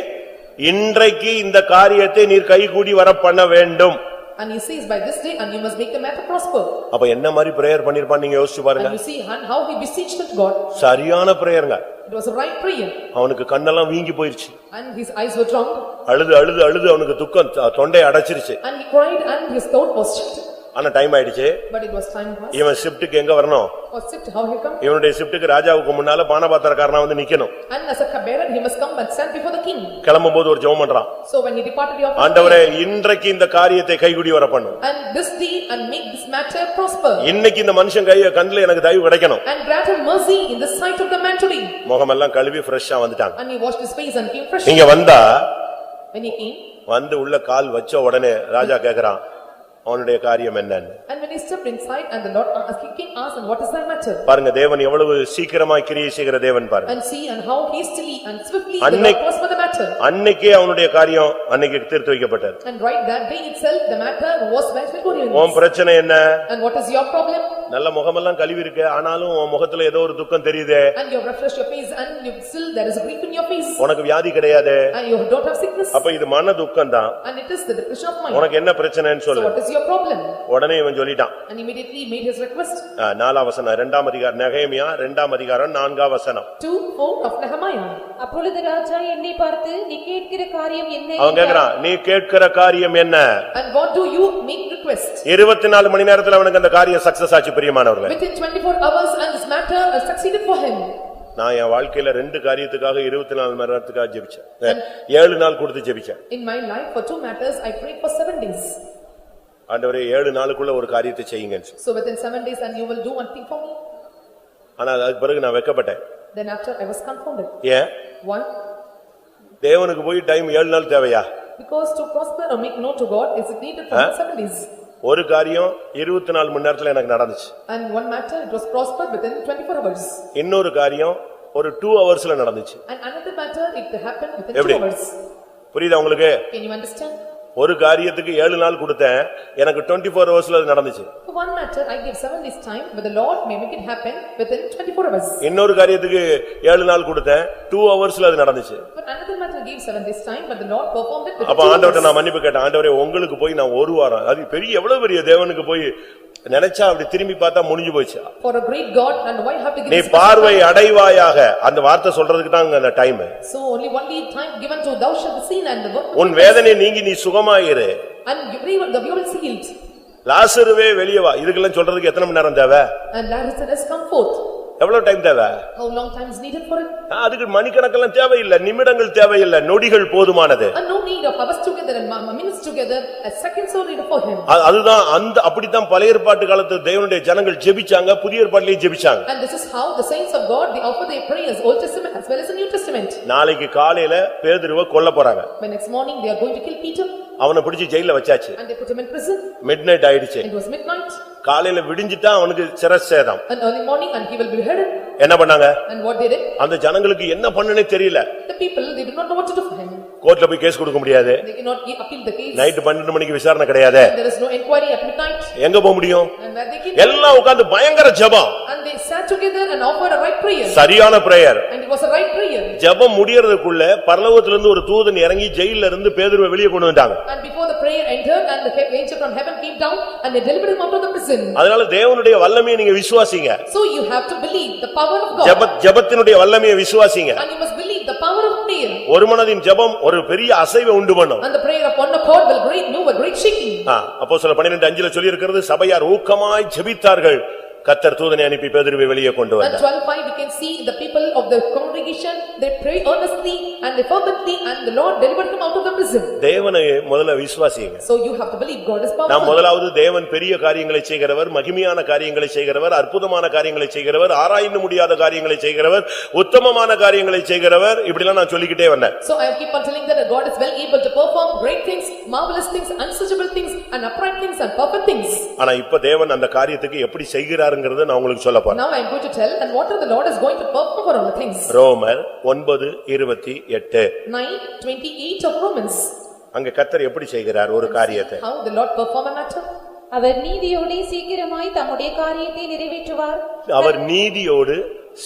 இன்றைக்கு இந்த காரியத்தை நீர் கைகூடி வர பண்ண வேண்டும். And he says by this day and you must make the matter prosper. அப்ப என்ன மாதிரி பிரேயர் பண்ணிருப்பான் நீங்க யோசிச்சு பாருங்க. And you see how he beseeched God. சரியான பிரேயர்ங்க. It was a right prayer. அவனுக்கு கண்ணெல்லாம் வீங்கி போயிருச்சு. And his eyes were drowned. அழுது அவனுக்கு துக்கம் தொண்டை அடைச்சிருச்சு. And he cried and his throat was shut. ஆனா டைம் ஆயிடுச்சு. But it was time passed. இவன் ஷிப்ட்க்கு எங்க வரணும்? For shift how he come? இவனுடைய ஷிப்ட்க்கு ராஜாவுக்கு முன்னால பானபாத்திரக்காரனா வந்து நிக்கணும். And as a bearer, he must come and stand before the king. கிளம்பும்போது ஒரு ஜெபம் பண்றான். So when he departed, he offered ஆண்டவரே இன்றைக்கு இந்த காரியத்தை கைகூடி வர பண்ணு. and this day and make this matter prosper. இன்னைக்கு இந்த மனுஷன் கண்ணுல எனக்கு தயவு கிடைக்கணும். And grant him mercy in the sight of the man today. முகமெல்லாம் கழுவி ஃப்ரெஷ்ஷா வந்துட்டாங்க. And he washed his face and came fresh. இங்க வந்தா When he came, வந்து உள்ள கால் வச்ச உடனே ராஜா கேக்குறான் அவனுடைய காரியம் என்னன்னு. and when he stepped inside and the Lord king asked, and what is thy matter? பாருங்க தேவன் எவ்வளவு சீக்கிரமாய் கிரியை செய்கிற தேவன் பாருங்க. And see and how hastily and swiftly the Lord prospered the matter. அன்னைக்கே அவனுடைய காரியம் அன்னைக்கு தீர்த்து வைக்கப்பட்டது. And right that day itself the matter was met before him. உன் பிரச்சனை என்ன? And what is your problem? நல்ல முகமெல்லாம் கழுவி இருக்கு ஆனாலும் உன் முகத்துல ஏதோ ஒரு துக்கம் தெரியுதே. And you have refreshed your face and you still there is a grief in your face. உனக்கு வியாதி கிடையாது. And you don't have sickness. அப்ப இது மன துக்கம் தான். And it is the depression of mind. உனக்கு என்ன பிரச்சனைன்னு சொல்லு. So what is your problem? உடனே இவன் சொல்லிட்டான். And immediately made his request. 4ஆம் வசனம் 2ஆம் அதிகாரம் நெகேமியா 2ஆம் அதிகாரம் 4ஆம் வசனம். 2:4 of Nehemiah. அப்பொழுது ராஜா என்னை பார்த்து நீ கேட்கிற காரியம் என்ன? அவன் கேக்குறான் நீ கேட்கிற காரியம் என்ன? And what do you make request? 24 மணி நேரத்துல அவனுக்கு அந்த காரியம் சக்சஸ் ஆச்சு பிரியமானவர்களே. Within 24 hours and this matter succeeded for him. நான் என் வாழ்க்கையில 2 காரியத்துக்காக 24 மணி நேரத்துக்காக ஜெபிச்சேன். 7 நாள் கொடுத்து ஜெபிச்சேன். In my life for 2 matters I prayed for 7 days. ஆண்டவரே 7 நாளுக்குள்ள ஒரு காரியத்தை செய்யுங்க. So within 7 days and you will do one thing for me. ஆனா அதுக்கு பிறகு நான் வெட்கப்பட்டேன். Then after I was confounded. ஏன்? Why? தேவனுக்கு போய் டைம் 7 நாள் தேவையா? Because to prosper or make known to God is it needed for 7 days. ஒரு காரியம் 24 மணி நேரத்துல எனக்கு நடந்துச்சு. And one matter it was prospered within 24 hours. இன்னொரு காரியம் ஒரு 2 ஹவர்ஸ்ல நடந்துச்சு. And another matter it happened within 2 எப்படி? hours. புரியுதா உங்களுக்கு? Can you understand? ஒரு காரியத்துக்கு 7 நாள் கொடுத்தேன் எனக்கு 24 ஹவர்ஸ்ல அது நடந்துச்சு. For one matter I gave 7 days time but the Lord may make it happen within 24 hours. இன்னொரு காரியத்துக்கு 7 நாள் கொடுத்தேன் 2 ஹவர்ஸ்ல அது நடந்துச்சு. But another matter I gave 7 days time but the Lord performed it within 2 hours. அப்ப ஆண்டவர்ட்ட நான் மன்னிப்பு கேட்டேன். ஆண்டவரே உங்களுக்கு போய் நான் ஒரு வாரம் அது பெரிய எவ்வளவு பெரிய தேவனுக்கு போய் நினைச்சா அப்படி திரும்பி பார்த்தா முடிஞ்சு போச்சு. For a great God and why have to give நீ பார்வை அடைவாயாக அந்த வார்த்தை சொல்றதுக்கு தான் அந்த time. So only time given to thou shalt be seen and the work. உன் வேதனை நீங்கி நீ சுகமாயிரு. And you will see healed. லாசருவே வெளியே வா. இதுக்கெல்லாம் சொல்றதுக்கு எத்தனை மணி நேரம் தேவை? And Lazarus has come forth. எவ்வளவு டைம் தேவை? How long time is needed for it? அதுக்கு மணிக்கணக்கெல்லாம் தேவையில்லை, நிமிடங்கள் தேவையில்லை, நொடிகள் போதுமானது. And no need of hours together and minutes together, a seconds are needed for him. அதுதான் அப்படித்தான் பழைய ஏற்பாட்டு காலத்து தேவனுடைய ஜனங்கள் ஜெபிச்சாங்க, புதிய ஏற்பாட்டிலேயும் ஜெபிச்சாங்க. And this is how the saints of God they offer their prayers Old Testament as well as the New Testament. நாளைக்கு காலையில பேதுருவை கொல்ல போறாங்க. By next morning they are going to kill Peter. அவனை பிடிச்சு ஜெயில வச்சாச்சு. And they put him in prison. Midnight ஆயிடுச்சு. It was midnight. காலையில விடிஞ்சிட்டா அவனுக்கு சிரச்சேதம். And early morning and he will be beheaded. என்ன பண்ணாங்க? And what they did? அந்த ஜனங்களுக்கு என்ன பண்ணனே தெரியல. The people they did not know what to do for him. கோர்ட்ல போய் கேஸ் கொடுக்க முடியாது. They cannot appeal the case. Night 12 மணிக்கு விசாரணை கிடையாது. There is no inquiry at midnight. எங்க போக முடியும்? And where they came. எல்லாம் உட்கார்ந்து பயங்கர ஜெபம். And they sat together and offered a right prayer. சரியான prayer. And it was a right prayer. ஜெபம் முடியறதுக்குள்ள பரலோகத்துல இருந்து ஒரு தூதன் இறங்கி ஜெயில்ல இருந்து பேதுருவை வெளியே கொண்டு வந்தாங்க. And before the prayer entered and the angel from heaven came down and they delivered him out of the prison. அதனால தேவனுடைய வல்லமையை நீங்க விசுவாசிங்க. So you have to believe the power of God. ஜெபத்தினுடைய வல்லமையை விசுவாசிங்க. And you must believe the power of prayer. ஒரு மனதின் ஜெபம் ஒரு பெரிய அசைவை உண்டு பண்ணும். And the prayer of one accord will move a great shaking. அப்போஸ்தலர் 12:5ல சொல்லி இருக்கிறது சபையார் ஊக்கமாய் ஜெபித்தார்கள். கர்த்தர் தூதனை அனுப்பி பேதுருவை வெளியே கொண்டு வந்தார். And 12:5 we can see the people of the congregation they pray earnestly and they fervently and the Lord delivered them out of the prison. தேவனை முதல்ல விசுவாசிங்க. So you have to believe God is powerful. நாம் முதலாவது தேவன் பெரிய காரியங்களை செய்கிறவர், மகிமையான காரியங்களை செய்கிறவர், அற்புதமான காரியங்களை செய்கிறவர், ஆராய்ந்து முடியாத காரியங்களை செய்கிறவர், உத்தமமான காரியங்களை செய்கிறவர், இப்படிலாம் நான் சொல்லிக்கிட்டே வந்தேன். So I keep on telling that God is well able to perform great things, marvelous things, unsearchable things and upright things and perfect things. ஆனா இப்ப தேவன் அந்த காரியத்துக்கு எப்படி செய்கிறார் நான் உங்களுக்கு சொல்ல போறேன். Now I am going to tell and what the Lord is going to perform for all the things. ரோமர் 9:28 9:28 of Romans. அங்க கர்த்தர் எப்படி செய்கிறார் ஒரு காரியத்தை? How the Lord perform a matter? அவர் நீதியோடு சீக்கிரமாய் தம்முடைய காரியத்தை நிறைவேற்றுவார். அவர் நீதியோடு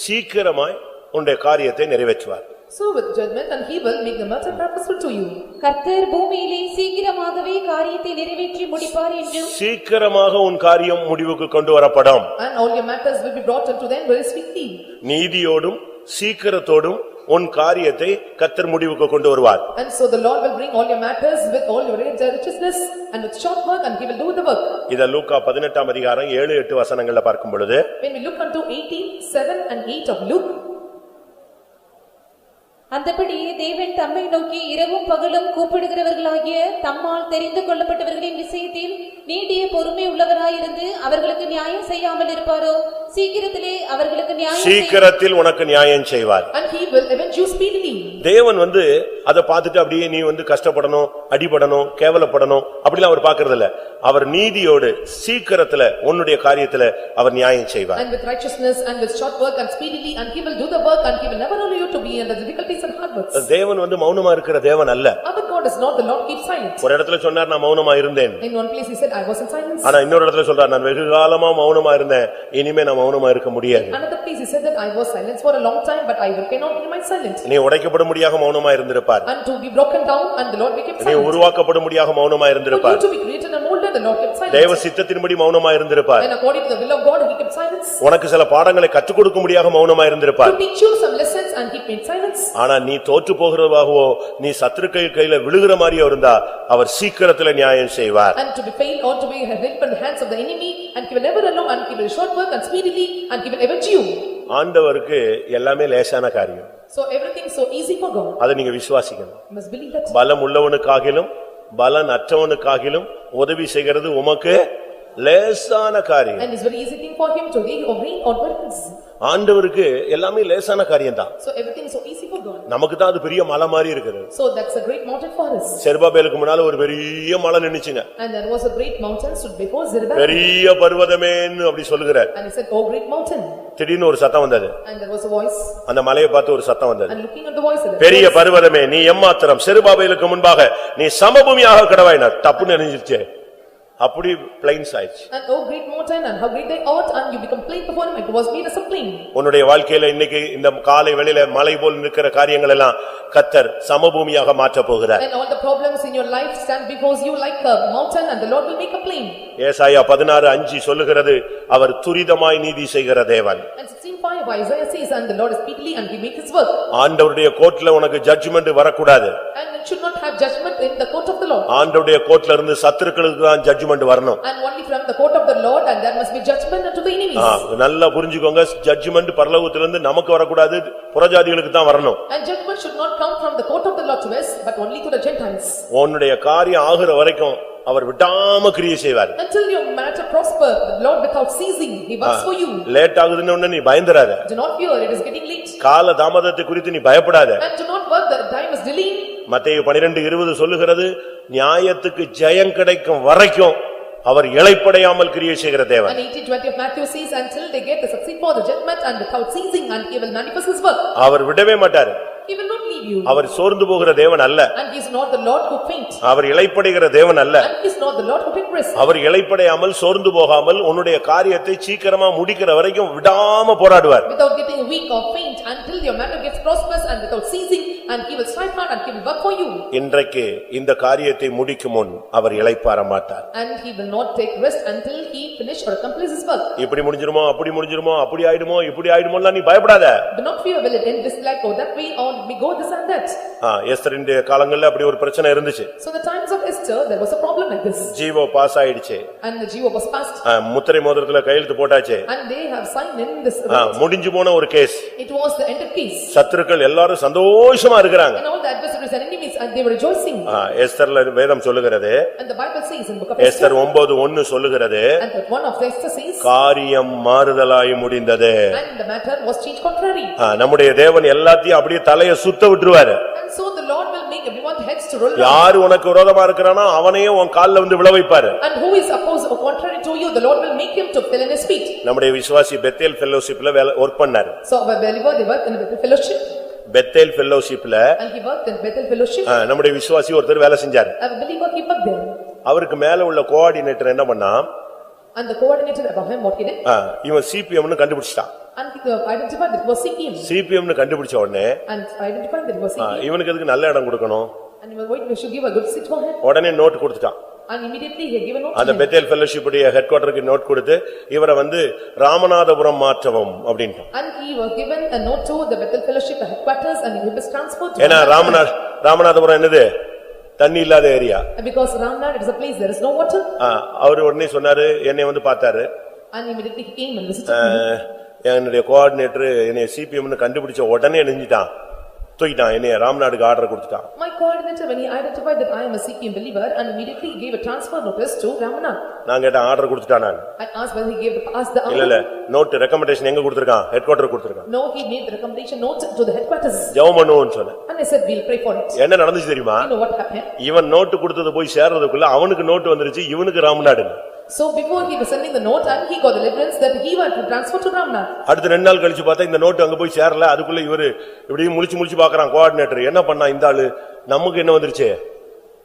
சீக்கிரமாய் உன்னுடைய காரியத்தை நிறைவேற்றுவார். So with judgment and he will make the matter purposeful to you. கர்த்தர் பூமியிலே சீக்கிரமாகவே காரியத்தை நிறைவேற்றி முடிப்பார் என்றும் சீக்கிரமாக உன் காரியம் முடிவுக்கு கொண்டு வரப்படும். And all your matters will be brought unto them very swiftly. நீதியோடும் சீக்கிரத்தோடும் உன் காரியத்தை கர்த்தர் முடிவுக்கு கொண்டு வருவார். And so the Lord will bring all your matters with all your righteousness and with short work and he will do the work. இத லூக்கா 18ஆம் அதிகாரம் 7-8 வசனங்கள்ல பார்க்கும் பொழுது when we look unto 18:7 and 8 of Luke அந்தபடியே தேவன் தம்மை நோக்கி இரவும் பகலும் கூப்பிடுகிறவர்களாகிய தம்மால் தெரிந்து கொள்ளப்பட்டவர்களின் விஷயத்தில் நீடிய பொறுமை உள்ளவராயிருந்து அவர்களுக்கு நியாயம் செய்யாமல் இருப்பாரோ? சீக்கிரத்திலே அவர்களுக்கு சீக்கிரத்தில் உனக்கு நியாயம் செய்வார். And he will avenge you speedily. தேவன் அதை பார்த்துட்டு அப்படியே நீ கஷ்டப்படணும், அடிபடணும், கேவலப்படணும் அப்படிலாம் அவர் பார்க்கிறது இல்ல. அவர் நீதியோடு சீக்கிரத்துல உன்னுடைய காரியத்துல அவர் நியாயம் செய்வார். And with righteousness and with short work and speedily, and he will do the work, and he will never allow you to be in the difficulties and hard works. தேவன் மௌனமா இருக்கிற தேவன் அல்ல. Our God is not the Lord keep silent. ஒரு இடத்துல சொன்னார் நான் மௌனமா இருந்தேன். In one place he said I was in silence. ஆனா இன்னொரு இடத்துல சொல்றார் நான் வெகு காலமா மௌனமா இருந்தேன், இனிமே நான் மௌனமா இருக்க முடியாது. Another place he said that I was silent for a long time, but I cannot remain silent. நீ உடைக்கப்படும்படியாக மௌனமா இருந்திருப்பார். And to be broken down, and the Lord became silent. நீ உருவாக்கப்படும்படியாக மௌனமா இருந்திருப்பார். For you to be created and molded, the Lord kept silent. தேவ சித்தத்தின்படி மௌனமா இருந்திருப்பார். And according to the will of God he kept silence. உனக்கு சில பாடங்களை கற்றுக் கொடுக்கும்படியாக மௌனமா இருந்திருப்பார். To teach you some lessons, and he made silence. ஆனா நீ தோற்று போகிறதாகவோ நீ சத்துருக்கள் கையில விழுகிற மாதிரியோ இருந்தா அவர் சீக்கிரத்துல நியாயம் செய்வார். And to be failed or to be held in the hands of the enemy, and he will never allow, and he will short work and speedily, and he will avenge you. ஆண்டவருக்கு எல்லாமே லேசான காரியம். So everything is so easy for God. அதை நீங்க விசுவாசிக்கணும். You must believe that. பலம் உள்ளவனுக்காகிலும் பலன் அற்றவனுக்காகிலும் உதவி செய்கிறது உமக்கு லேசான காரியம். And it's very easy thing for him to reign or burdens. ஆண்டவருக்கு எல்லாமே லேசான காரியம் தான். So everything is so easy for God. நமக்கு தான் அது பெரிய மலை மாதிரி இருக்குது. So that's a great mountain for us. செருபாபேலுக்கு முன்னால ஒரு பெரிய மலை நின்னுச்சுங்க. And there was a great mountain stood before Zerubbabel. பெரிய பர்வதமேன்னு அப்படி சொல்லுகிறார். And he said, "Oh great mountain." திடீர்னு ஒரு சத்தம் வந்தது. And there was a voice. அந்த மலையை பார்த்து ஒரு சத்தம் வந்தது. And looking at the voice, பெரிய பர்வதமே நீ எம்மாத்திரம் செருபாபேலுக்கு முன்பாக நீ சமபூமியாக கடவாயினார். தப்புன்னு நினைச்சிருச்சே. அப்படி பிளைன்ஸ் ஆயிடுச்சு. And oh great mountain, and how great they ought, and you become plain before him, it was made as a plain. உன்னுடைய வாழ்க்கையில இன்னைக்கு இந்த காலை வேளையில மலை போல் நிற்கிற காரியங்கள் எல்லாம் கர்த்தர் சமபூமியாக மாற்ற போகிறார். And all the problems in your life stand before you like a mountain, and the Lord will make a plain. ஏசாயா 16:5 சொல்லுகிறது அவர் துரிதமாய் நீதி செய்கிற தேவன். And 16:5 Isaiah says, and the Lord is speedily, and he makes his work. ஆண்டவருடைய கோர்ட்ல உனக்கு ஜட்ஜ்மென்ட் வரக்கூடாது. And it should not have judgment in the court of the Lord. ஆண்டவருடைய கோர்ட்ல இருந்து சத்துருக்களுக்கு தான் ஜட்ஜ்மென்ட் வரணும். And only from the court of the Lord, and there must be judgment unto the enemies. நல்லா புரிஞ்சுக்கோங்க, ஜட்ஜ்மென்ட் பரலோகத்துல இருந்து நமக்கு வரக்கூடாது, புறஜாதிகளுக்கு தான் வரணும். And judgment should not come from the court of the Lord to us, but only to the Gentiles. உன்னுடைய காரியம் ஆகுற வரைக்கும் அவர் விடாம கிரியை செய்வார். Until your matter prosper, the Lord without ceasing, he works for you. Late ஆகுதுன்னு உடனே நீ பயந்துறாத. Do not fear, it is getting late. கால தாமதத்தை குறித்து நீ பயப்படாத. And do not work, the time is delayed. மத்தேயு 12:20 சொல்லுகிறது நியாயத்துக்கு ஜெயம் கிடைக்கும் வரைக்கும் அவர் இளைப்படையாமல் கிரியை செய்கிற தேவன். And 18:20 of Matthew says, until they get the succeed for the judgment, and without ceasing, and he will manifest his work. அவர் விடவே மாட்டார். He will not leave you. அவர் சோர்ந்து போகிற தேவன் அல்ல. And he is not the Lord who faint. அவர் இளைப்படைகிற தேவன் அல்ல. And he is not the Lord who take rest. அவர் இளைப்படையாமல் சோர்ந்து போகாமல் உன்னுடைய காரியத்தை சீக்கிரமா முடிக்கிற வரைக்கும் விடாம போராடுவார். Without getting weak or faint, until your matter gets prosperous, and without ceasing, and he will strive hard, and he will work for you. இன்றைக்கு இந்த காரியத்தை முடிக்கும் முன் அவர் இளைப்பாற மாட்டார். And he will not take rest until he finish or accomplish his work. இப்படி முடிஞ்சிருமோ அப்படி முடிஞ்சிருமோ அப்படி ஆயிடுமோ இப்படி ஆயிடுமோலாம் நீ பயப்படாத. Do not fear, will it end this like or that way, or we go this and that. எஸ்தரின் காலங்கள்ல அப்படி ஒரு பிரச்சனை இருந்துச்சு. So the times of Esther, there was a problem like this. G O pass ஆயிடுச்சு. And the G O was passed. முத்திரை மோதிரத்துல கையெழுத்து போட்டாச்சு. And they have signed in this. முடிஞ்சு போன ஒரு case. It was the end of case. சத்துருக்கள் எல்லாரும் சந்தோஷமா இருக்காங்க. And all the adversaries and enemies, and they were rejoicing. எஸ்தர்ல வேதம் சொல்லுகிறது. And the Bible says in book of Esther. Esther 9:1 சொல்லுகிறது. And that one of the Esther says. காரியம் மாறுதலாய் முடிந்தது. And the matter was changed contrary. நம்முடைய தேவன் எல்லாத்தையும் அப்படியே தலையை சுத்த விட்டுருவாரு. And so the Lord will make everyone's heads to roll. யார் உனக்கு விரோதமா இருக்கறானோ அவனையே உன் கால்ல வந்து விழ வைப்பாரு. And who is opposed or contrary to you, the Lord will make him to fall in his feet. நம்முடைய விசுவாசி பெத்தேல் ஃபெல்லோஷிப்ல வர்க் பண்ணாரு. So a believer, they work in the Bethel fellowship. Bethel ஃபெல்லோஷிப்ல And he worked in Bethel fellowship. நம்முடைய விசுவாசி ஒருத்தர் வேலை செஞ்சாரு. A believer, he worked there. அவருக்கு மேல உள்ள கோஆர்டினேட்டர் என்ன பண்ணா? And the coordinator above him, what he did? இவன் சிபிஎம்னு கண்டுபிடிச்சிட்டான். And he identified that it was CPM. சிபிஎம்னு கண்டுபிடிச்ச உடனே And identified that it was CPM. இவனுக்கு எதுக்கு நல்ல இடம் கொடுக்கணும்? And he was waiting, we should give a good seat for him. உடனே நோட் கொடுத்துட்டான். And immediately he gave a note. அந்த பெத்தேல் ஃபெல்லோஷிப் உடைய ஹெட் குவார்ட்டருக்கு நோட் கொடுத்து இவரை ராமநாதபுரம் மாற்றவும் அப்படினு. And he was given a note to the Bethel fellowship headquarters, and he was transferred to. ஏனா ராமநாதபுரம் என்னது? தண்ணி இல்லாத area. Because Ramnad, it is a place there is no water. அவர் உடனே சொன்னாரு, என்னை பார்த்தாரு. And immediately he came and visited me. என்னுடைய கோஆர்டினேட்டர் என்னை சிபிஎம்னு கண்டுபிடிச்ச உடனே நெஞ்சிட்டான். தூக்கிட்டான், என்னைய ராம்நாடுக்கு ஆர்டர் கொடுத்துட்டான். My coordinator, when he identified that I am a CPM believer, and immediately gave a transfer notice to Ramanath. நான் கேட்டேன், ஆர்டர் கொடுத்துட்டான்? I asked whether he asked the இல்ல இல்ல, நோட் ரெக்கமெண்டேஷன் எங்க கொடுத்திருக்கான்? ஹெட் குவார்ட்டர் கொடுத்திருக்கான். No, he made the recommendation note to the headquarters. ஜெபம் பண்ணுவோம்னு சொன்னேன். And I said, we'll pray for it. என்ன நடந்துச்சு தெரியுமா? You know what happened? இவன் நோட்டு கொடுத்தது போய் சேர்றதுக்குள்ள அவனுக்கு நோட்டு வந்துருச்சு, இவனுக்கு Ramnad. So before he was sending the note, and he got the deliverance that he wanted to transfer to Ramnath. அடுத்த 2 நாள் கழிச்சு பார்த்தா இந்த நோட்டு அங்க போய் சேரல. அதுக்குள்ள இவரு இப்படி முழிச்சு பாக்குறான் கோஆர்டினேட்டர். என்ன பண்ணா இந்த ஆளு? நமக்கு என்ன வந்துருச்சு?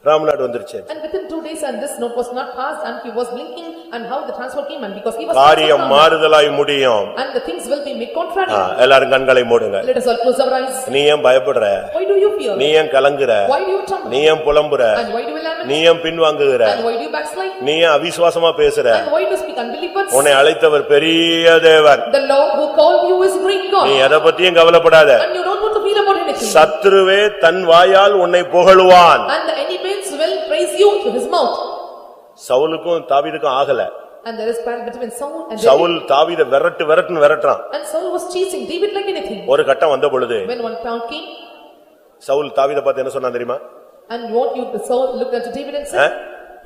ராம்நாடு வந்துருச்சு. And within 2 days and this note was not passed, and he was blinking and how the transfer came, and because he was காரியம் மாறுதலாய் முடியும். and the things will be made contrary. எல்லாரும் கண்களை மூடுங்க. Let us all close our eyes. நீ ஏன் பயப்படுற? Why do you fear? நீ ஏன் கலங்குற? Why do you tremble? நீ ஏன் புலம்புற? And why do you lament? நீ ஏன் பின்வாங்குகிற? And why do you backslide? நீ ஏன் அவிசுவாசமா பேசுற? And why do you speak unbelievers? உன்னை அழைத்தவர் பெரிய தேவன். The Lord who called you is great God. நீ எதை பத்தியும் கவலைப்படாத. And you don't want to fear about anything. சத்துருவே தன் வாயால் உன்னை புகழுவான். And the enemies will praise you to his mouth. சவுலுக்கும் தாவீதுக்கும் ஆகல. And there is parallel between Saul and David. Saul தாவீதை விரட்டுறான். And Saul was chasing David like anything. ஒரு கட்டம் வந்த பொழுது When one town came, Saul தாவீதை பார்த்து என்ன சொன்னான் தெரியுமா? and what you Saul looked unto David and said,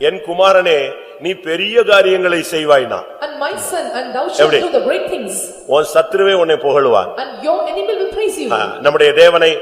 என் குமாரனே நீ பெரிய காரியங்களை செய்வாய்னா. and my son, and thou shalt do the great things. உன் சத்துருவே உன்னை புகழுவான். And your enemy will praise you. நம்முடைய தேவனை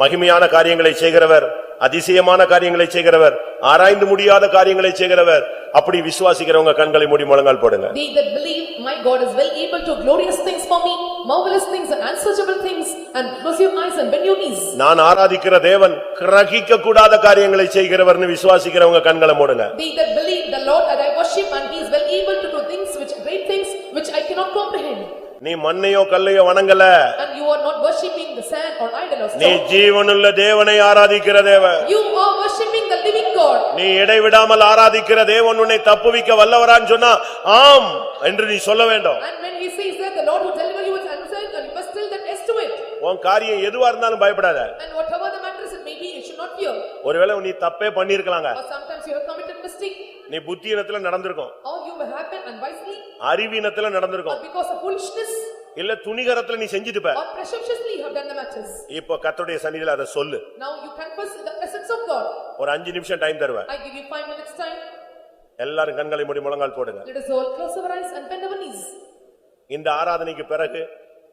மகிமையான காரியங்களை செய்கிறவர், அதிசயமான காரியங்களை செய்கிறவர், ஆராய்ந்து முடியாத காரியங்களை செய்கிறவர். அப்படி விசுவாசிக்கிறவங்க கண்களை மூடி முழங்கால் போடுங்க. They that believe my God is well able to glorious things for me, marvelous things and unsearchable things, and close your eyes and bend your knees. நான் ஆராதிக்கிற தேவன் கிரகிக்க கூடாத காரியங்களை செய்கிறவர்னு விசுவாசிக்கிறவங்க கண்களை மூடுங்க. They that believe the Lord that I worship, and he is well able to do things which great things which I cannot comprehend. நீ மண்ணையோ கல்லையோ வணங்கல. And you are not worshipping the sand or idol or stone. நீ ஜீவனுள்ள தேவனை ஆராதிக்கிற தேவன். You are worshipping the living God. நீ இடைவிடாமல் ஆராதிக்கிற தேவன் உன்னை தப்புவிக்க வல்லவரான்னு சொன்னா ஆம் என்று நீ சொல்ல வேண்டும். And when he says that the Lord will deliver you with answer, and you must tell that yes to it. உன் காரியம் எதுவா இருந்தாலும் பயப்படாத. And whatever the matter is, it may be, you should not fear. ஒருவேளை நீ தப்பே பண்ணிருக்கலாங்க. Or sometimes you have committed mistake. நீ புத்தியினத்துல நடந்திருக்கும். Or you may happen unwisely. அறிவீனத்துல நடந்திருக்கும். Or because of foolishness. இல்ல துணிகரத்துல நீ செஞ்சிட்டுப்ப. Or presumptuously you have done the matters. இப்போ கர்த்தருடைய சந்நிதியில அத சொல்லு. Now you confess in the presence of God. ஒரு 5 நிமிஷம் டைம் தருவேன். I give you 5 minutes time. எல்லாரும் கண்களை மூடி முழங்கால் போடுங்க. Let us all close our eyes and bend our knees. இந்த ஆராதனைக்கு பிறகு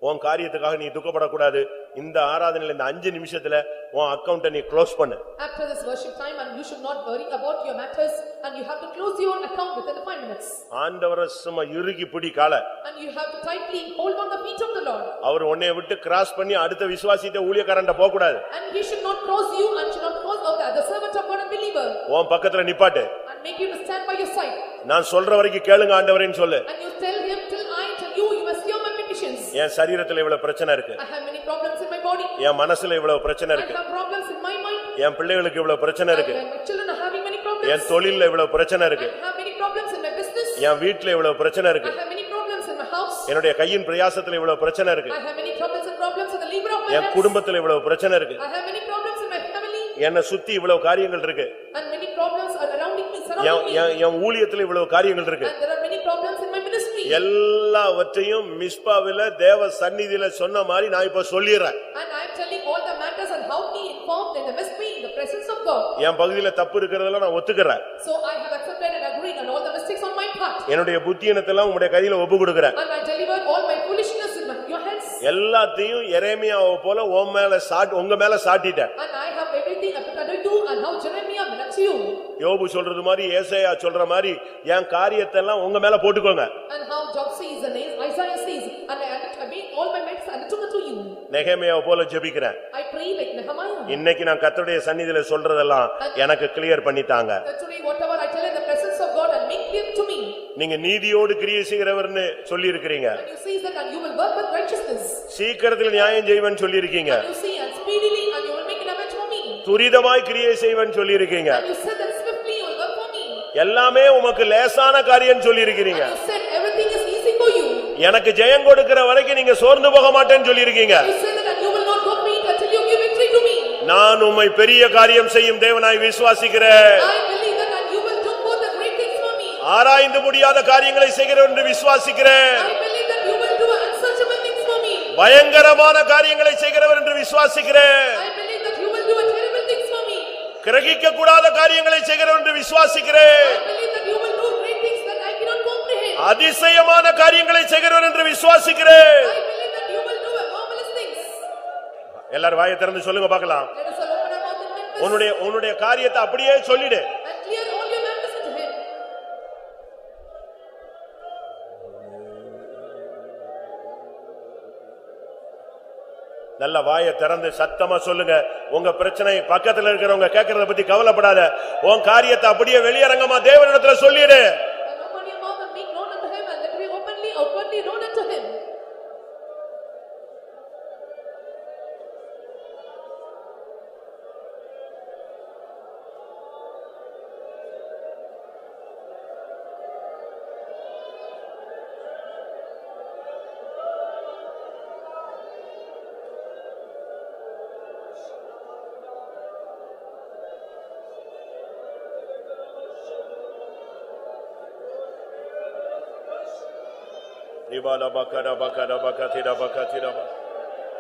உன் காரியத்துக்காக நீ துக்கப்படக்கூடாது. இந்த ஆராதனையில இந்த 5 நிமிஷத்துல உன் அக்கவுண்ட நீ க்ளோஸ் பண்ணு. After this worship time, and you should not worry about your matters, and you have to close your account within the 5 minutes. ஆண்டவரை சும்மா இறுகி பிடி காலை. And you have to tightly hold on the feet of the Lord. அவர் உன்னை விட்டு கிராஸ் பண்ணி அடுத்த விசுவாசித்த ஊழியக்காரன்ட்ட போக கூடாது. And he should not cross you, and should not cross out the servant of God and believer. உன் பக்கத்துல நிப்பாட்டு. And make you to stand by your side. நான் சொல்ற வரைக்கும் கேளுங்க ஆண்டவரேன்னு சொல்லு. And you tell him, till I tell you, you must hear my petitions. என் சரீரத்துல இவ்வளவு பிரச்சனை இருக்கு. I have many problems in my body. என் மனசுல இவ்வளவு பிரச்சனை I இருக்கு. have problems in my mind. என் பிள்ளைகளுக்கு இவ்வளவு பிரச்சனை இருக்கு. And my children are having many problems. என் தொழில்ல இவ்வளவு பிரச்சனை இருக்கு. I have many problems in my business. என் வீட்ல இவ்வளவு பிரச்சனை இருக்கு. I have many problems in my house. என்னுடைய கையின் பிரயாசத்துல இவ்வளவு பிரச்சனை இருக்கு. I have many troubles and problems in the labor of my N hands. குடும்பத்துல இவ்வளவு பிரச்சனை இருக்கு. I have many problems in my family. என்னை சுத்தி இவ்வளவு காரியங்கள் இருக்கு. And many problems are surrounding me. என் ஊழியத்துல இவ்வளவு காரியங்கள் இருக்கு. And there are many problems in my ministry. எல்லாவற்றையும் மிஸ்பாவில தேவ சந்நிதியில சொன்ன மாதிரி நான் இப்ப சொல்லிடுறேன். And I am telling all the matters and how he informed in the mystery in the presence of God. என் பகுதியில தப்பு இருக்கிறதெல்லாம் நான் ஒத்துக்கறேன். So I have accepted and agreed on all the mistakes on my part. என்னுடைய புத்தியினத்தெல்லாம் உம்முடைய கையில ஒப்பு கொடுக்கிறேன். And I deliver all my foolishness in your hands. எல்லாத்தையும் எரேமியாவை போல உங்க மேல சாட்டிட்டேன். And I have everything I put under you, and how Jeremiah belongs to you. யோபு சொல்றது மாதிரி ஏசாயா சொல்ற மாதிரி என் காரியத்தை எல்லாம் உங்க மேல போட்டுக்கோங்க. And how Job says and Isaiah says, and I made all my matters undertook unto you. நெகேமியாவை போல ஜெபிக்கிறேன். I pray like Nehemiah. இன்னைக்கு நான் கர்த்தருடைய சந்நிதியில சொல்றதெல்லாம் எனக்கு கிளியர் பண்ணிட்டாங்க. Today whatever I tell in the presence of God, and make clear to me. நீங்க நீதியோடு கிரியை செய்கிறவர்னு சொல்லி இருக்கீங்க. And you say that, and you will work with righteousness. சீக்கிரத்தில் நியாயம் செய்வேன்னு சொல்லி இருக்கீங்க. And you say, and speedily, and you will make an avenge for me. துரிதமாய் கிரியை செய்வேன்னு சொல்லி இருக்கீங்க. And you said that swiftly you will work for me. எல்லாமே உமக்கு லேசான காரியம் சொல்லி இருக்கீங்க. And you said everything is easy for you. எனக்கு ஜெயம் கொடுக்கிற வரைக்கும் நீங்க சோர்ந்து போக மாட்டேன்னு சொல்லி இருக்கீங்க. You said that, and you will not go faint until you give victory to me. நான் உம்மை பெரிய காரியம் செய்யும் தேவனாய் விசுவாசிக்கிறேன். I believe that, and you will do both the great things for me. ஆராய்ந்து முடியாத காரியங்களை செய்கிறேன் என்று விசுவாசிக்கிறேன். I believe that you will do unsearchable things for me. பயங்கரமான காரியங்களை செய்கிறவர் என்று விசுவாசிக்கிறேன். I believe that you will do a terrible things for me. கிரகிக்க கூடாத காரியங்களை செய்கிறவர் என்று விசுவாசிக்கிறேன். I believe that you will do great things that I cannot comprehend. அதிசயமான காரியங்களை செய்கிறவர் என்று விசுவாசிக்கிறேன். I believe that you will do a marvelous things. எல்லாரும் வாயை திறந்து சொல்லுங்க பார்க்கலாம். Let us all open our mouth and confess உன்னுடைய காரியத்தை அப்படியே சொல்லிடு. and clear all your matters unto him. நல்ல வாயை திறந்து சத்தமா சொல்லுங்க. உங்க பிரச்சனை பக்கத்துல இருக்கிறவங்க கேட்கறத பத்தி கவலைப்படாத. உன் காரியத்தை அப்படியே வெளியரங்கமா தேவனிடத்துல சொல்லிடு. And open your mouth and make known unto him, and let it be openly, outwardly known unto him.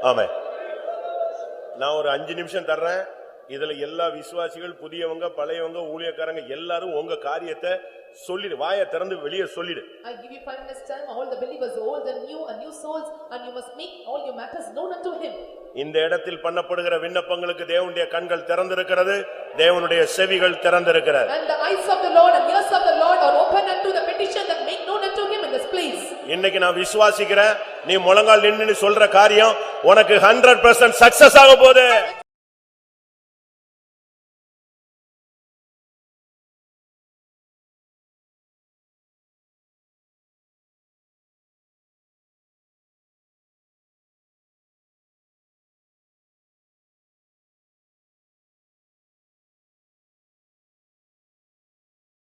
ஆமென். நான் ஒரு 5 நிமிஷம் தர்றேன். இதுல எல்லா விசுவாசிகள், புதியவங்க, பழையவங்க, ஊழியக்காரங்க எல்லாரும் உங்க காரியத்தை சொல்லிடு. வாயை திறந்து வெளியே சொல்லிடு. I give you 5 minutes time, all the believers, old and new souls, and you must make all your matters known unto him. இந்த இடத்தில் பண்ணப்படுகிற விண்ணப்பங்களுக்கு தேவனுடைய கண்கள் திறந்திருக்கிறது. தேவனுடைய செவிகள் திறந்திருக்கிறது. And the eyes of the Lord and ears of the Lord are open unto the petition that make known unto him in this place. இன்னைக்கு நான் விசுவாசிக்கிறேன். நீ முழங்கால் நின்னு சொல்ற காரியம் உனக்கு 100% சக்சஸ் ஆக போகுது.